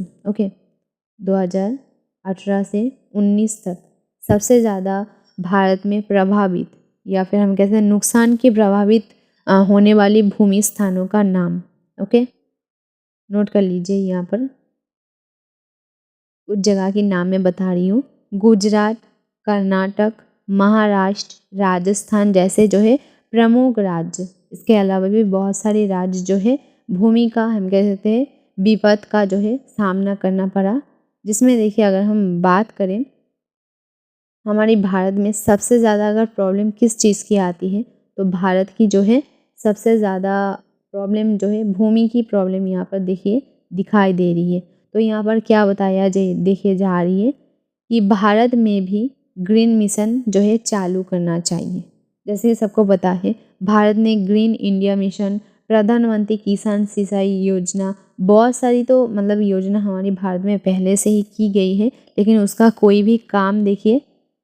2018 से 19 तक सबसे ज़्यादा भारत में प्रभावित या फिर हम कहते हैं नुकसान की प्रभावित होने वाली भूमि स्थानों का नाम नोट कर लीजिए। यहाँ पर कुछ जगह के नाम मैं बता रही हूँ, गुजरात, कर्नाटक, महाराष्ट्र, राजस्थान जैसे जो है प्रमुख राज्य। इसके अलावा भी बहुत सारे राज्य जो है भूमि का हम कह सकते हैं विपद का जो है सामना करना पड़ा, जिसमें देखिए अगर हम बात करें हमारे भारत में सबसे ज़्यादा अगर प्रॉब्लम किस चीज़ की आती है तो भारत की जो है सबसे ज़्यादा प्रॉब्लम जो है भूमि की प्रॉब्लम यहाँ पर देखिए दिखाई दे रही है। तो यहाँ पर क्या बताया देखिए जा रही है कि भारत में भी ग्रीन मिशन जो है चालू करना चाहिए। जैसे सबको पता है भारत ने ग्रीन इंडिया मिशन, प्रधानमंत्री किसान सिंचाई योजना, बहुत सारी तो मतलब योजना हमारे भारत में पहले से ही की गई है, लेकिन उसका कोई भी काम देखिए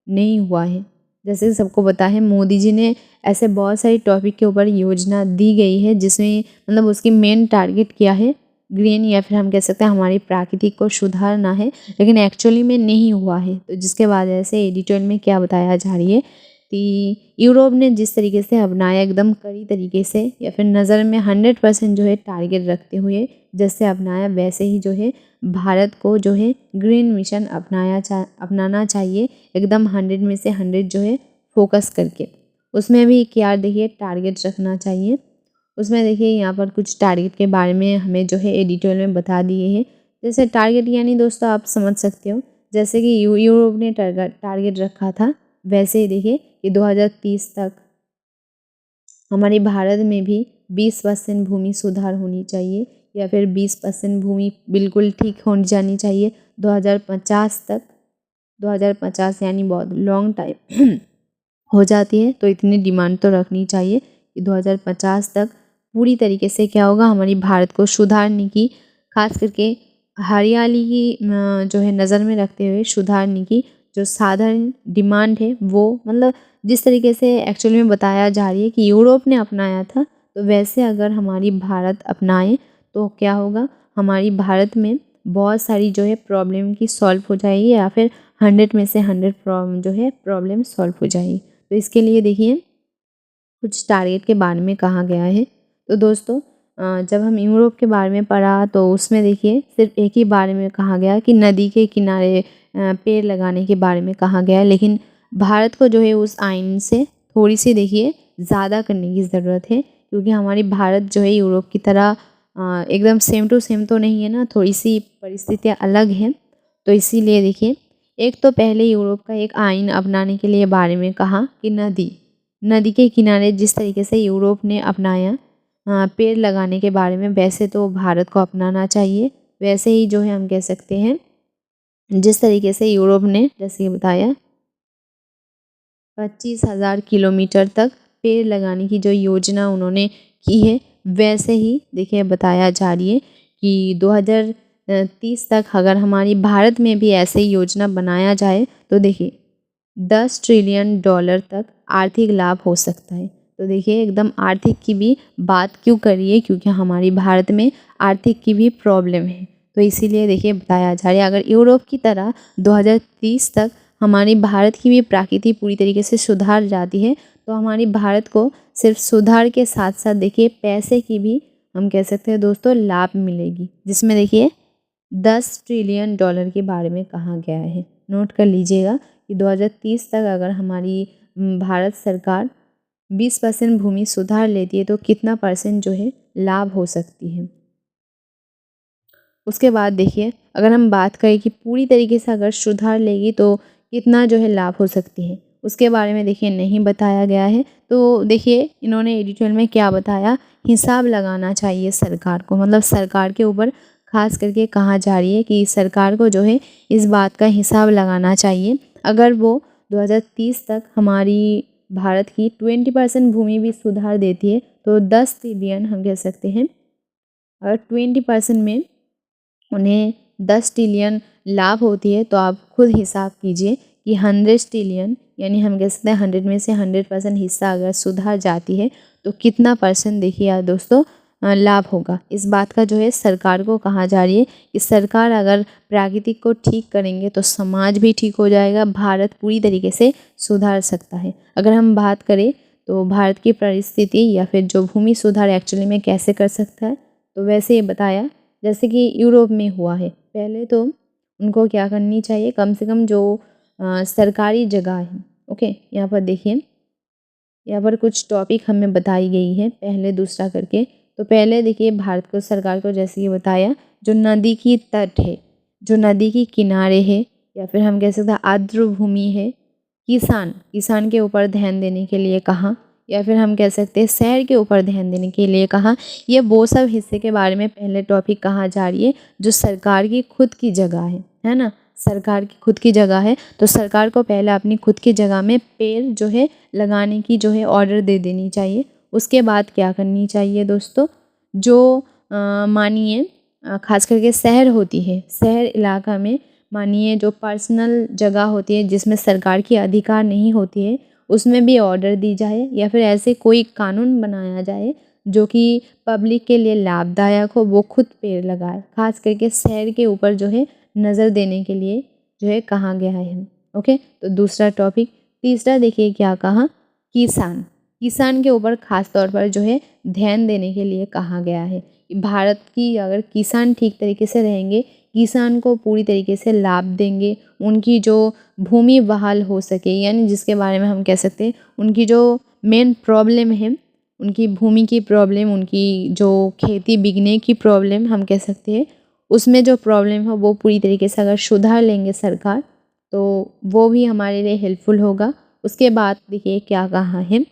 नहीं हुआ है। जैसे सबको पता है मोदी जी ने ऐसे बहुत सारी टॉपिक के ऊपर योजना दी गई है जिसमें मतलब उसकी मेन टारगेट क्या है, ग्रीन या फिर हम कह सकते हैं हमारी प्रकृति को सुधारना है, लेकिन एक्चुअली में नहीं हुआ है। तो जिसके वजह से एडिटोरियल में क्या बताया जा रही है कि यूरोप ने जिस तरीके से अपनाया एकदम कड़ी तरीके से या फिर नज़र में 100% जो है टारगेट रखते हुए जैसे अपनाया, वैसे ही जो है भारत को जो है ग्रीन मिशन अपनाना चाहिए एकदम 100 में से 100 जो है फोकस करके। उसमें भी क्या देखिए टारगेट रखना चाहिए। उसमें देखिए यहाँ पर कुछ टारगेट के बारे में हमें जो है एडिटोरियल में बता दिए हैं। जैसे टारगेट यानी दोस्तों आप समझ सकते हो जैसे कि यूरोप ने टारगेट रखा था, वैसे ही देखिए कि 2030 तक हमारे भारत में भी 20% भूमि सुधार होनी चाहिए या फिर 20% भूमि बिल्कुल ठीक हो जानी चाहिए 2050 तक। 2050 यानी बहुत लॉन्ग टाइम हो जाती है, तो इतनी डिमांड तो रखनी चाहिए कि 2050 तक पूरी तरीके से क्या होगा, हमारी भारत को सुधारने की, खास करके हरियाली की जो है नज़र में रखते हुए सुधारने की जो साधारण डिमांड है वो, मतलब जिस तरीके से एक्चुअली में बताया जा रही है कि यूरोप ने अपनाया था, तो वैसे अगर हमारी भारत अपनाए तो क्या होगा, हमारी भारत में बहुत सारी जो है प्रॉब्लम की सॉल्व हो जाएगी, या फिर 100 में से 100 जो है प्रॉब्लम सॉल्व हो जाएगी। तो इसके लिए देखिए कुछ टारगेट के बारे में कहा गया है। तो दोस्तों जब हम यूरोप के बारे में पढ़ा तो उसमें देखिए सिर्फ एक ही बारे में कहा गया कि नदी के किनारे पेड़ लगाने के बारे में कहा गया है, लेकिन भारत को जो है उस आइन से थोड़ी सी देखिए ज़्यादा करने की ज़रूरत है, क्योंकि हमारी भारत जो है यूरोप की तरह एकदम सेम टू सेम तो नहीं है ना, थोड़ी सी परिस्थितियाँ अलग हैं। तो इसीलिए देखिए एक तो पहले यूरोप का एक आइन अपनाने के लिए बारे में कहा कि नदी के किनारे जिस तरीके से यूरोप ने अपनाया पेड़ लगाने के बारे में, वैसे तो भारत को अपनाना चाहिए। वैसे ही जो है हम कह सकते हैं जिस तरीके से यूरोप ने जैसे कि बताया 25,000 किलोमीटर तक पेड़ लगाने की जो योजना उन्होंने की है, वैसे ही देखिए बताया जा रही है कि 2030 तक अगर हमारी भारत में भी ऐसे ही योजना बनाया जाए तो देखिए $10 ट्रिलियन तक आर्थिक लाभ हो सकता है। तो देखिए एकदम आर्थिक की भी बात क्यों करिए, क्योंकि हमारी भारत में आर्थिक की भी प्रॉब्लम है। तो इसीलिए देखिए बताया जा रहा है अगर यूरोप की तरह 2030 तक हमारी भारत की भी प्रकृति पूरी तरीके से सुधार जाती है, तो हमारी भारत को सिर्फ सुधार के साथ साथ देखिए पैसे की भी हम कह सकते हैं दोस्तों लाभ मिलेगी, जिसमें देखिए $10 ट्रिलियन के बारे में कहा गया है। नोट कर लीजिएगा कि 2030 तक अगर हमारी भारत सरकार 20% भूमि सुधार लेती है तो कितना परसेंट जो है लाभ हो सकती है। उसके बाद देखिए अगर हम बात करें कि पूरी तरीके से अगर सुधार लेगी तो कितना जो है लाभ हो सकती है, उसके बारे में देखिए नहीं बताया गया है। तो देखिए इन्होंने एडिटोरियल में क्या बताया, हिसाब लगाना चाहिए सरकार को, मतलब सरकार के ऊपर खास करके कहा जा रही है कि सरकार को जो है इस बात का हिसाब लगाना चाहिए। अगर वो 2030 तक हमारी भारत की 20% भूमि भी सुधार देती है तो 10 ट्रिलियन हम कह सकते हैं, अगर 20% में उन्हें 10 ट्रिलियन लाभ होती है तो आप खुद हिसाब कीजिए कि 100 ट्रिलियन यानी हम कह सकते हैं 100 में से 100% हिस्सा अगर सुधार जाती है तो कितना परसेंट देखिए यार दोस्तों लाभ होगा। इस बात का जो है सरकार को कहा जा रही है कि सरकार अगर प्राकृतिक को ठीक करेंगे तो समाज भी ठीक हो जाएगा, भारत पूरी तरीके से सुधार सकता है। अगर हम बात करें तो भारत की परिस्थिति या फिर जो भूमि सुधार एक्चुअली में कैसे कर सकता है, तो वैसे ये बताया जैसे कि यूरोप में हुआ है। पहले तो उनको क्या करनी चाहिए, कम से कम जो सरकारी जगह है, ओके, यहाँ पर देखिए यहाँ पर कुछ टॉपिक हमें बताई गई है पहले दूसरा करके। तो पहले देखिए भारत को सरकार को जैसे कि बताया जो नदी की तट है, जो नदी की किनारे है, या फिर हम कह सकते हैं आर्द्र भूमि है, किसान के ऊपर ध्यान देने के लिए कहा, या फिर हम कह सकते हैं शहर के ऊपर ध्यान देने के लिए कहा। ये वो सब हिस्से के बारे में पहले टॉपिक कहा जा रही है जो सरकार की खुद की जगह है ना, सरकार की खुद की जगह है। तो सरकार को पहले अपनी खुद की जगह में पेड़ जो है लगाने की जो है ऑर्डर दे देनी चाहिए। उसके बाद क्या करनी चाहिए दोस्तों, जो मानिए खास करके शहर होती है, शहर इलाका में मानिए जो पर्सनल जगह होती है जिसमें सरकार की अधिकार नहीं होती है, उसमें भी ऑर्डर दी जाए, या फिर ऐसे कोई कानून बनाया जाए जो कि पब्लिक के लिए लाभदायक हो, वो खुद पेड़ लगाए। खास करके शहर के ऊपर जो है नज़र देने के लिए जो है कहा गया है। ओके, तो दूसरा टॉपिक। तीसरा देखिए क्या कहा, किसान के ऊपर खास तौर पर जो है ध्यान देने के लिए कहा गया है। भारत की अगर किसान ठीक तरीके से रहेंगे, किसान को पूरी तरीके से लाभ देंगे, उनकी जो भूमि बहाल हो सके, यानी जिसके बारे में हम कह सकते हैं उनकी जो मेन प्रॉब्लम है, उनकी भूमि की प्रॉब्लम, उनकी जो खेती बिकने की प्रॉब्लम हम कह सकते हैं, उसमें जो प्रॉब्लम है वो पूरी तरीके से अगर सुधार लेंगे सरकार तो वो भी हमारे लिए हेल्पफुल होगा। उसके बाद देखिए क्या कहा है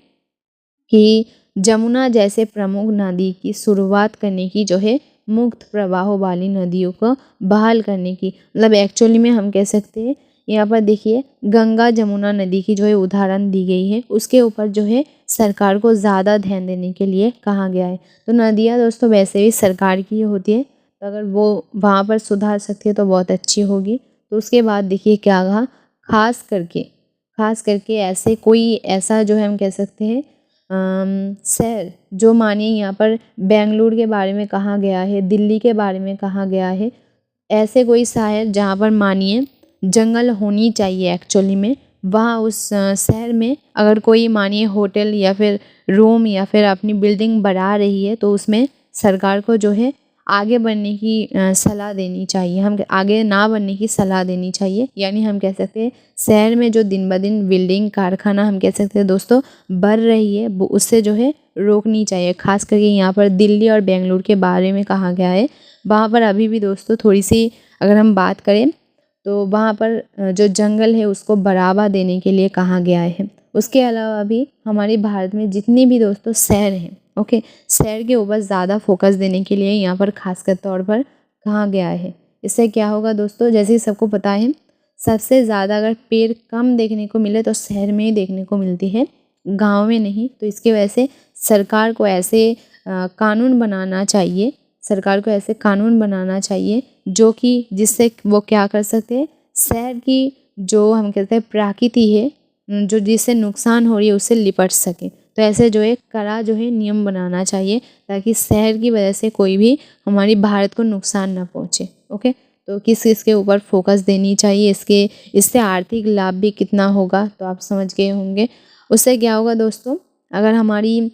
कि जमुना जैसे प्रमुख नदी की शुरुआत करने की जो है मुक्त प्रवाह वाली नदियों को बहाल करने की, मतलब एक्चुअली में हम कह सकते हैं यहाँ पर देखिए गंगा जमुना नदी की जो है उदाहरण दी गई है, उसके ऊपर जो है सरकार को ज़्यादा ध्यान देने के लिए कहा गया है। तो नदियाँ दोस्तों वैसे भी सरकार की होती है, तो अगर वो वहाँ पर सुधार सकती है तो बहुत अच्छी होगी। तो उसके बाद देखिए क्या कहा, खास करके ऐसे कोई ऐसा जो है हम कह सकते हैं शहर, जो मानिए यहाँ पर बेंगलुरु के बारे में कहा गया है, दिल्ली के बारे में कहा गया है, ऐसे कोई शहर जहाँ पर मानिए जंगल होनी चाहिए एक्चुअली में, वहाँ उस शहर में अगर कोई मानिए होटल या फिर रूम या फिर अपनी बिल्डिंग बढ़ा रही है तो उसमें सरकार को जो है आगे बढ़ने की सलाह देनी चाहिए, हम आगे ना बढ़ने की सलाह देनी चाहिए। यानी हम कह सकते हैं शहर में जो दिन ब दिन बिल्डिंग कारखाना हम कह सकते हैं दोस्तों बढ़ रही है, वो उससे जो है रोकनी चाहिए। खास करके यहाँ पर दिल्ली और बेंगलुरु के बारे में कहा गया है, वहाँ पर अभी भी दोस्तों थोड़ी सी अगर हम बात करें तो वहाँ पर जो जंगल है उसको बढ़ावा देने के लिए कहा गया है। उसके अलावा भी हमारे भारत में जितने भी दोस्तों शहर हैं, ओके, शहर के ऊपर ज़्यादा फोकस देने के लिए यहाँ पर खासकर तौर पर कहा गया है। इससे क्या होगा दोस्तों, जैसे कि सबको पता है सबसे ज़्यादा अगर पेड़ कम देखने को मिले तो शहर में ही देखने को मिलती है, गाँव में नहीं। तो इसकी वजह से सरकार को ऐसे कानून बनाना चाहिए, सरकार को ऐसे कानून बनाना चाहिए जो कि जिससे वो क्या कर सकते हैं, शहर की जो हम कहते हैं प्रकृति है जो जिससे नुकसान हो रही है उससे निपट सके। तो ऐसे जो है कड़ा जो है नियम बनाना चाहिए ताकि शहर की वजह से कोई भी हमारी भारत को नुकसान ना पहुँचे। ओके, तो किस के ऊपर फोकस देनी चाहिए, इससे आर्थिक लाभ भी कितना होगा तो आप समझ गए होंगे। उससे क्या होगा दोस्तों, अगर हमारी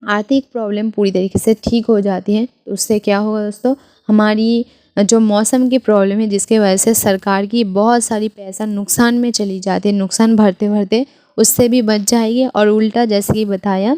आर्थिक प्रॉब्लम पूरी तरीके से ठीक हो जाती है तो उससे क्या होगा दोस्तों, हमारी जो मौसम की प्रॉब्लम है जिसके वजह से सरकार की बहुत सारी पैसा नुकसान में चली जाती है, नुकसान भरते भरते उससे भी बच जाएगी। और उल्टा जैसे कि बताया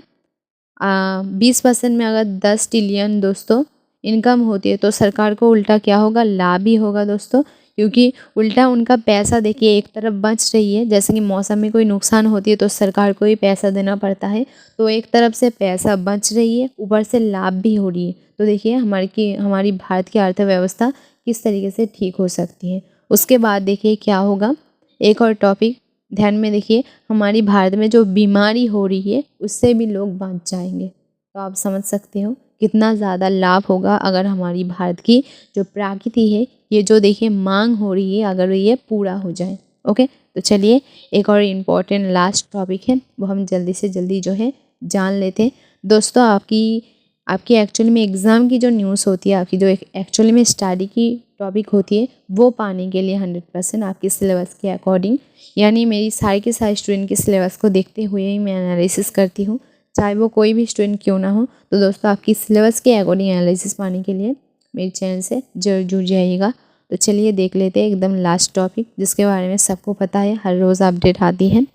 20% में अगर 10 ट्रिलियन दोस्तों इनकम होती है तो सरकार को उल्टा क्या होगा, लाभ ही होगा दोस्तों, क्योंकि उल्टा उनका पैसा देखिए एक तरफ बच रही है। जैसे कि मौसम में कोई नुकसान होती है तो सरकार को ही पैसा देना पड़ता है, तो एक तरफ से पैसा बच रही है ऊपर से लाभ भी हो रही है। तो देखिए हमारी भारत की अर्थव्यवस्था किस तरीके से ठीक हो सकती है। उसके बाद देखिए क्या होगा, एक और टॉपिक ध्यान में देखिए, हमारी भारत में जो बीमारी हो रही है उससे भी लोग बच जाएंगे। तो आप समझ सकते हो कितना ज़्यादा लाभ होगा अगर हमारी भारत की जो प्रकृति है, ये जो देखिए मांग हो रही है, अगर ये पूरा हो जाए। ओके, तो चलिए एक और इम्पॉर्टेंट लास्ट टॉपिक है वो हम जल्दी से जल्दी जो है जान लेते हैं। दोस्तों आपकी एक्चुअली में एग्ज़ाम की जो न्यूज़ होती है, आपकी जो एक्चुअली में स्टडी की टॉपिक होती है, वो पाने के लिए 100% आपके सिलेबस के अकॉर्डिंग, यानी मेरी सारे के सारे स्टूडेंट के सिलेबस को देखते हुए ही मैं एनालिसिस करती हूँ, चाहे वो कोई भी स्टूडेंट क्यों ना हो। तो दोस्तों आपकी सिलेबस के अकॉर्डिंग एनालिसिस पाने के लिए मेरे चैनल से जरूर जुड़ जाइएगा। तो चलिए देख लेते हैं एकदम लास्ट टॉपिक जिसके बारे में सबको पता है, हर रोज़ अपडेट आती है।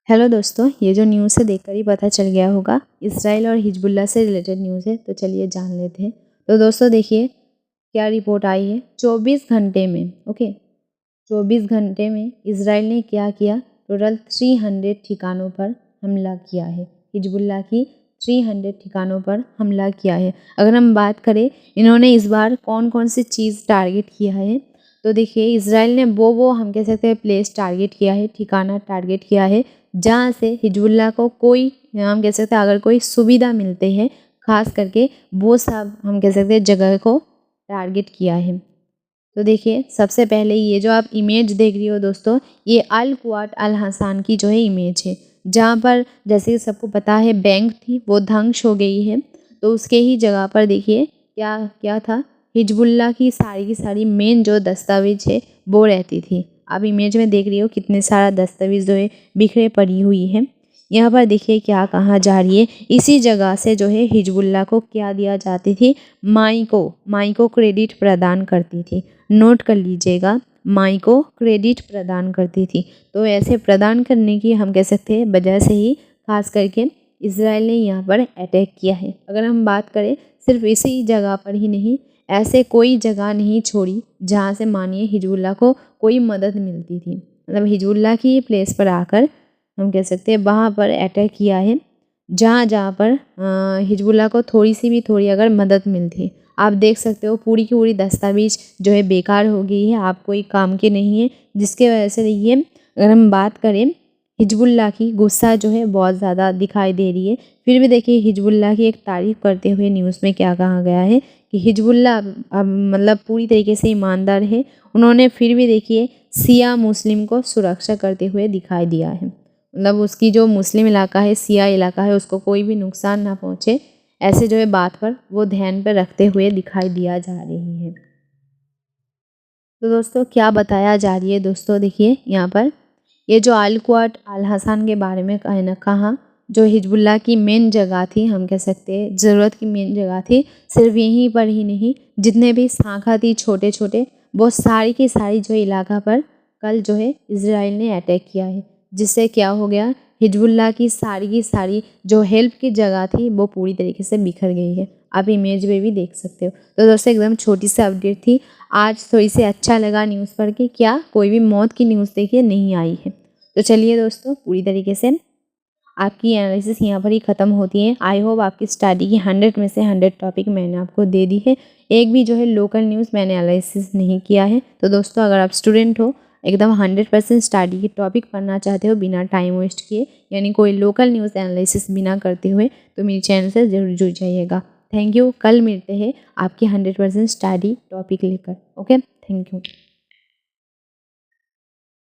हेलो दोस्तों, ये जो न्यूज़ है देखकर ही पता चल गया होगा, इसराइल और हिजबुल्लाह से रिलेटेड न्यूज़ है। तो चलिए जान लेते हैं। तो दोस्तों देखिए क्या रिपोर्ट आई है, 24 घंटे में, ओके, 24 घंटे में इसराइल ने क्या किया, टोटल 300 ठिकानों पर हमला किया है। हिजबुल्लाह की 300 ठिकानों पर हमला किया है। अगर हम बात करें इन्होंने इस बार कौन कौन सी चीज़ टारगेट किया है, तो देखिए इसराइल ने वो हम कह सकते हैं प्लेस टारगेट किया है, ठिकाना टारगेट किया है जहाँ से हिजबुल्लाह को कोई हम कह सकते हैं अगर कोई सुविधा मिलते हैं, खास करके वो सब हम कह सकते हैं जगह को टारगेट किया है। तो देखिए सबसे पहले ये जो आप इमेज देख रही हो दोस्तों, ये अल क्वाट अल हसान की जो है इमेज है, जहाँ पर जैसे सबको पता है बैंक थी वो ध्वंस हो गई है। तो उसके ही जगह पर देखिए क्या क्या था, हिजबुल्लाह की सारी मेन जो दस्तावेज है वो रहती थी। आप इमेज में देख रही हो कितने सारा दस्तावेज जो है बिखरे पड़ी हुई है। यहाँ पर देखिए क्या कहा जा रही है, इसी जगह से जो है हिजबुल्लाह को क्या दिया जाती थी, माई को क्रेडिट प्रदान करती थी। नोट कर लीजिएगा, माई को क्रेडिट प्रदान करती थी। तो ऐसे प्रदान करने की हम कह सकते हैं वजह से ही खास करके इसराइल ने यहाँ पर अटैक किया है। अगर हम बात करें सिर्फ इसी जगह पर ही नहीं, ऐसे कोई जगह नहीं छोड़ी जहाँ से मानिए हिजबुल्लाह को कोई मदद मिलती थी। मतलब हिजबुल्लाह की प्लेस पर आकर हम कह सकते हैं वहाँ पर अटैक किया है जहाँ पर हिजबुल्लाह को थोड़ी अगर मदद मिलती। आप देख सकते हो पूरी की पूरी दस्तावेज जो है बेकार हो गई है, आप कोई काम के नहीं है, जिसके वजह से देखिए अगर हम बात करें हिजबुल्लाह की, गुस्सा जो है बहुत ज़्यादा दिखाई दे रही है। फिर भी देखिए हिजबुल्लाह की एक तारीफ़ करते हुए न्यूज़ में क्या कहा गया है कि हिजबुल्लाह अब मतलब पूरी तरीके से ईमानदार है। उन्होंने फिर भी देखिए शिया मुस्लिम को सुरक्षा करते हुए दिखाई दिया है, मतलब उसकी जो मुस्लिम इलाका है, शिया इलाका है, उसको कोई भी नुकसान ना पहुँचे, ऐसे जो है बात पर वो ध्यान पर रखते हुए दिखाई दिया जा रही है। तो दोस्तों क्या बताया जा रही है, दोस्तों देखिए यहाँ पर ये जो अल क्वाड अल हसन के बारे में कहा, जो हिजबुल्लाह की मेन जगह थी, हम कह सकते हैं ज़रूरत की मेन जगह थी, सिर्फ यहीं पर ही नहीं जितने भी शाखा थी छोटे छोटे, वो सारी की सारी जो इलाका पर कल जो है इजराइल ने अटैक किया है, जिससे क्या हो गया, हिजबुल्लाह की सारी जो हेल्प की जगह थी वो पूरी तरीके से बिखर गई है। आप इमेज में भी देख सकते हो। तो दोस्तों एकदम छोटी सी अपडेट थी आज, थोड़ी सी अच्छा लगा न्यूज़ पढ़ के, क्या कोई भी मौत की न्यूज़ देखिए नहीं आई है। तो चलिए दोस्तों पूरी तरीके से आपकी एनालिसिस यहाँ पर ही ख़त्म होती है। आई होप आपकी स्टडी की 100 में से 100 टॉपिक मैंने आपको दे दी है, एक भी जो है लोकल न्यूज़ मैंने एनालिसिस नहीं किया है। तो दोस्तों अगर आप स्टूडेंट हो, एकदम 100% स्टडी की टॉपिक पढ़ना चाहते हो बिना टाइम वेस्ट किए, यानी कोई लोकल न्यूज़ एनालिसिस बिना करते हुए, तो मेरे चैनल से ज़रूर जुड़ जाइएगा। Thank you. कल मिलते हैं आपकी 100% स्टडी टॉपिक लेकर। Okay, thank you.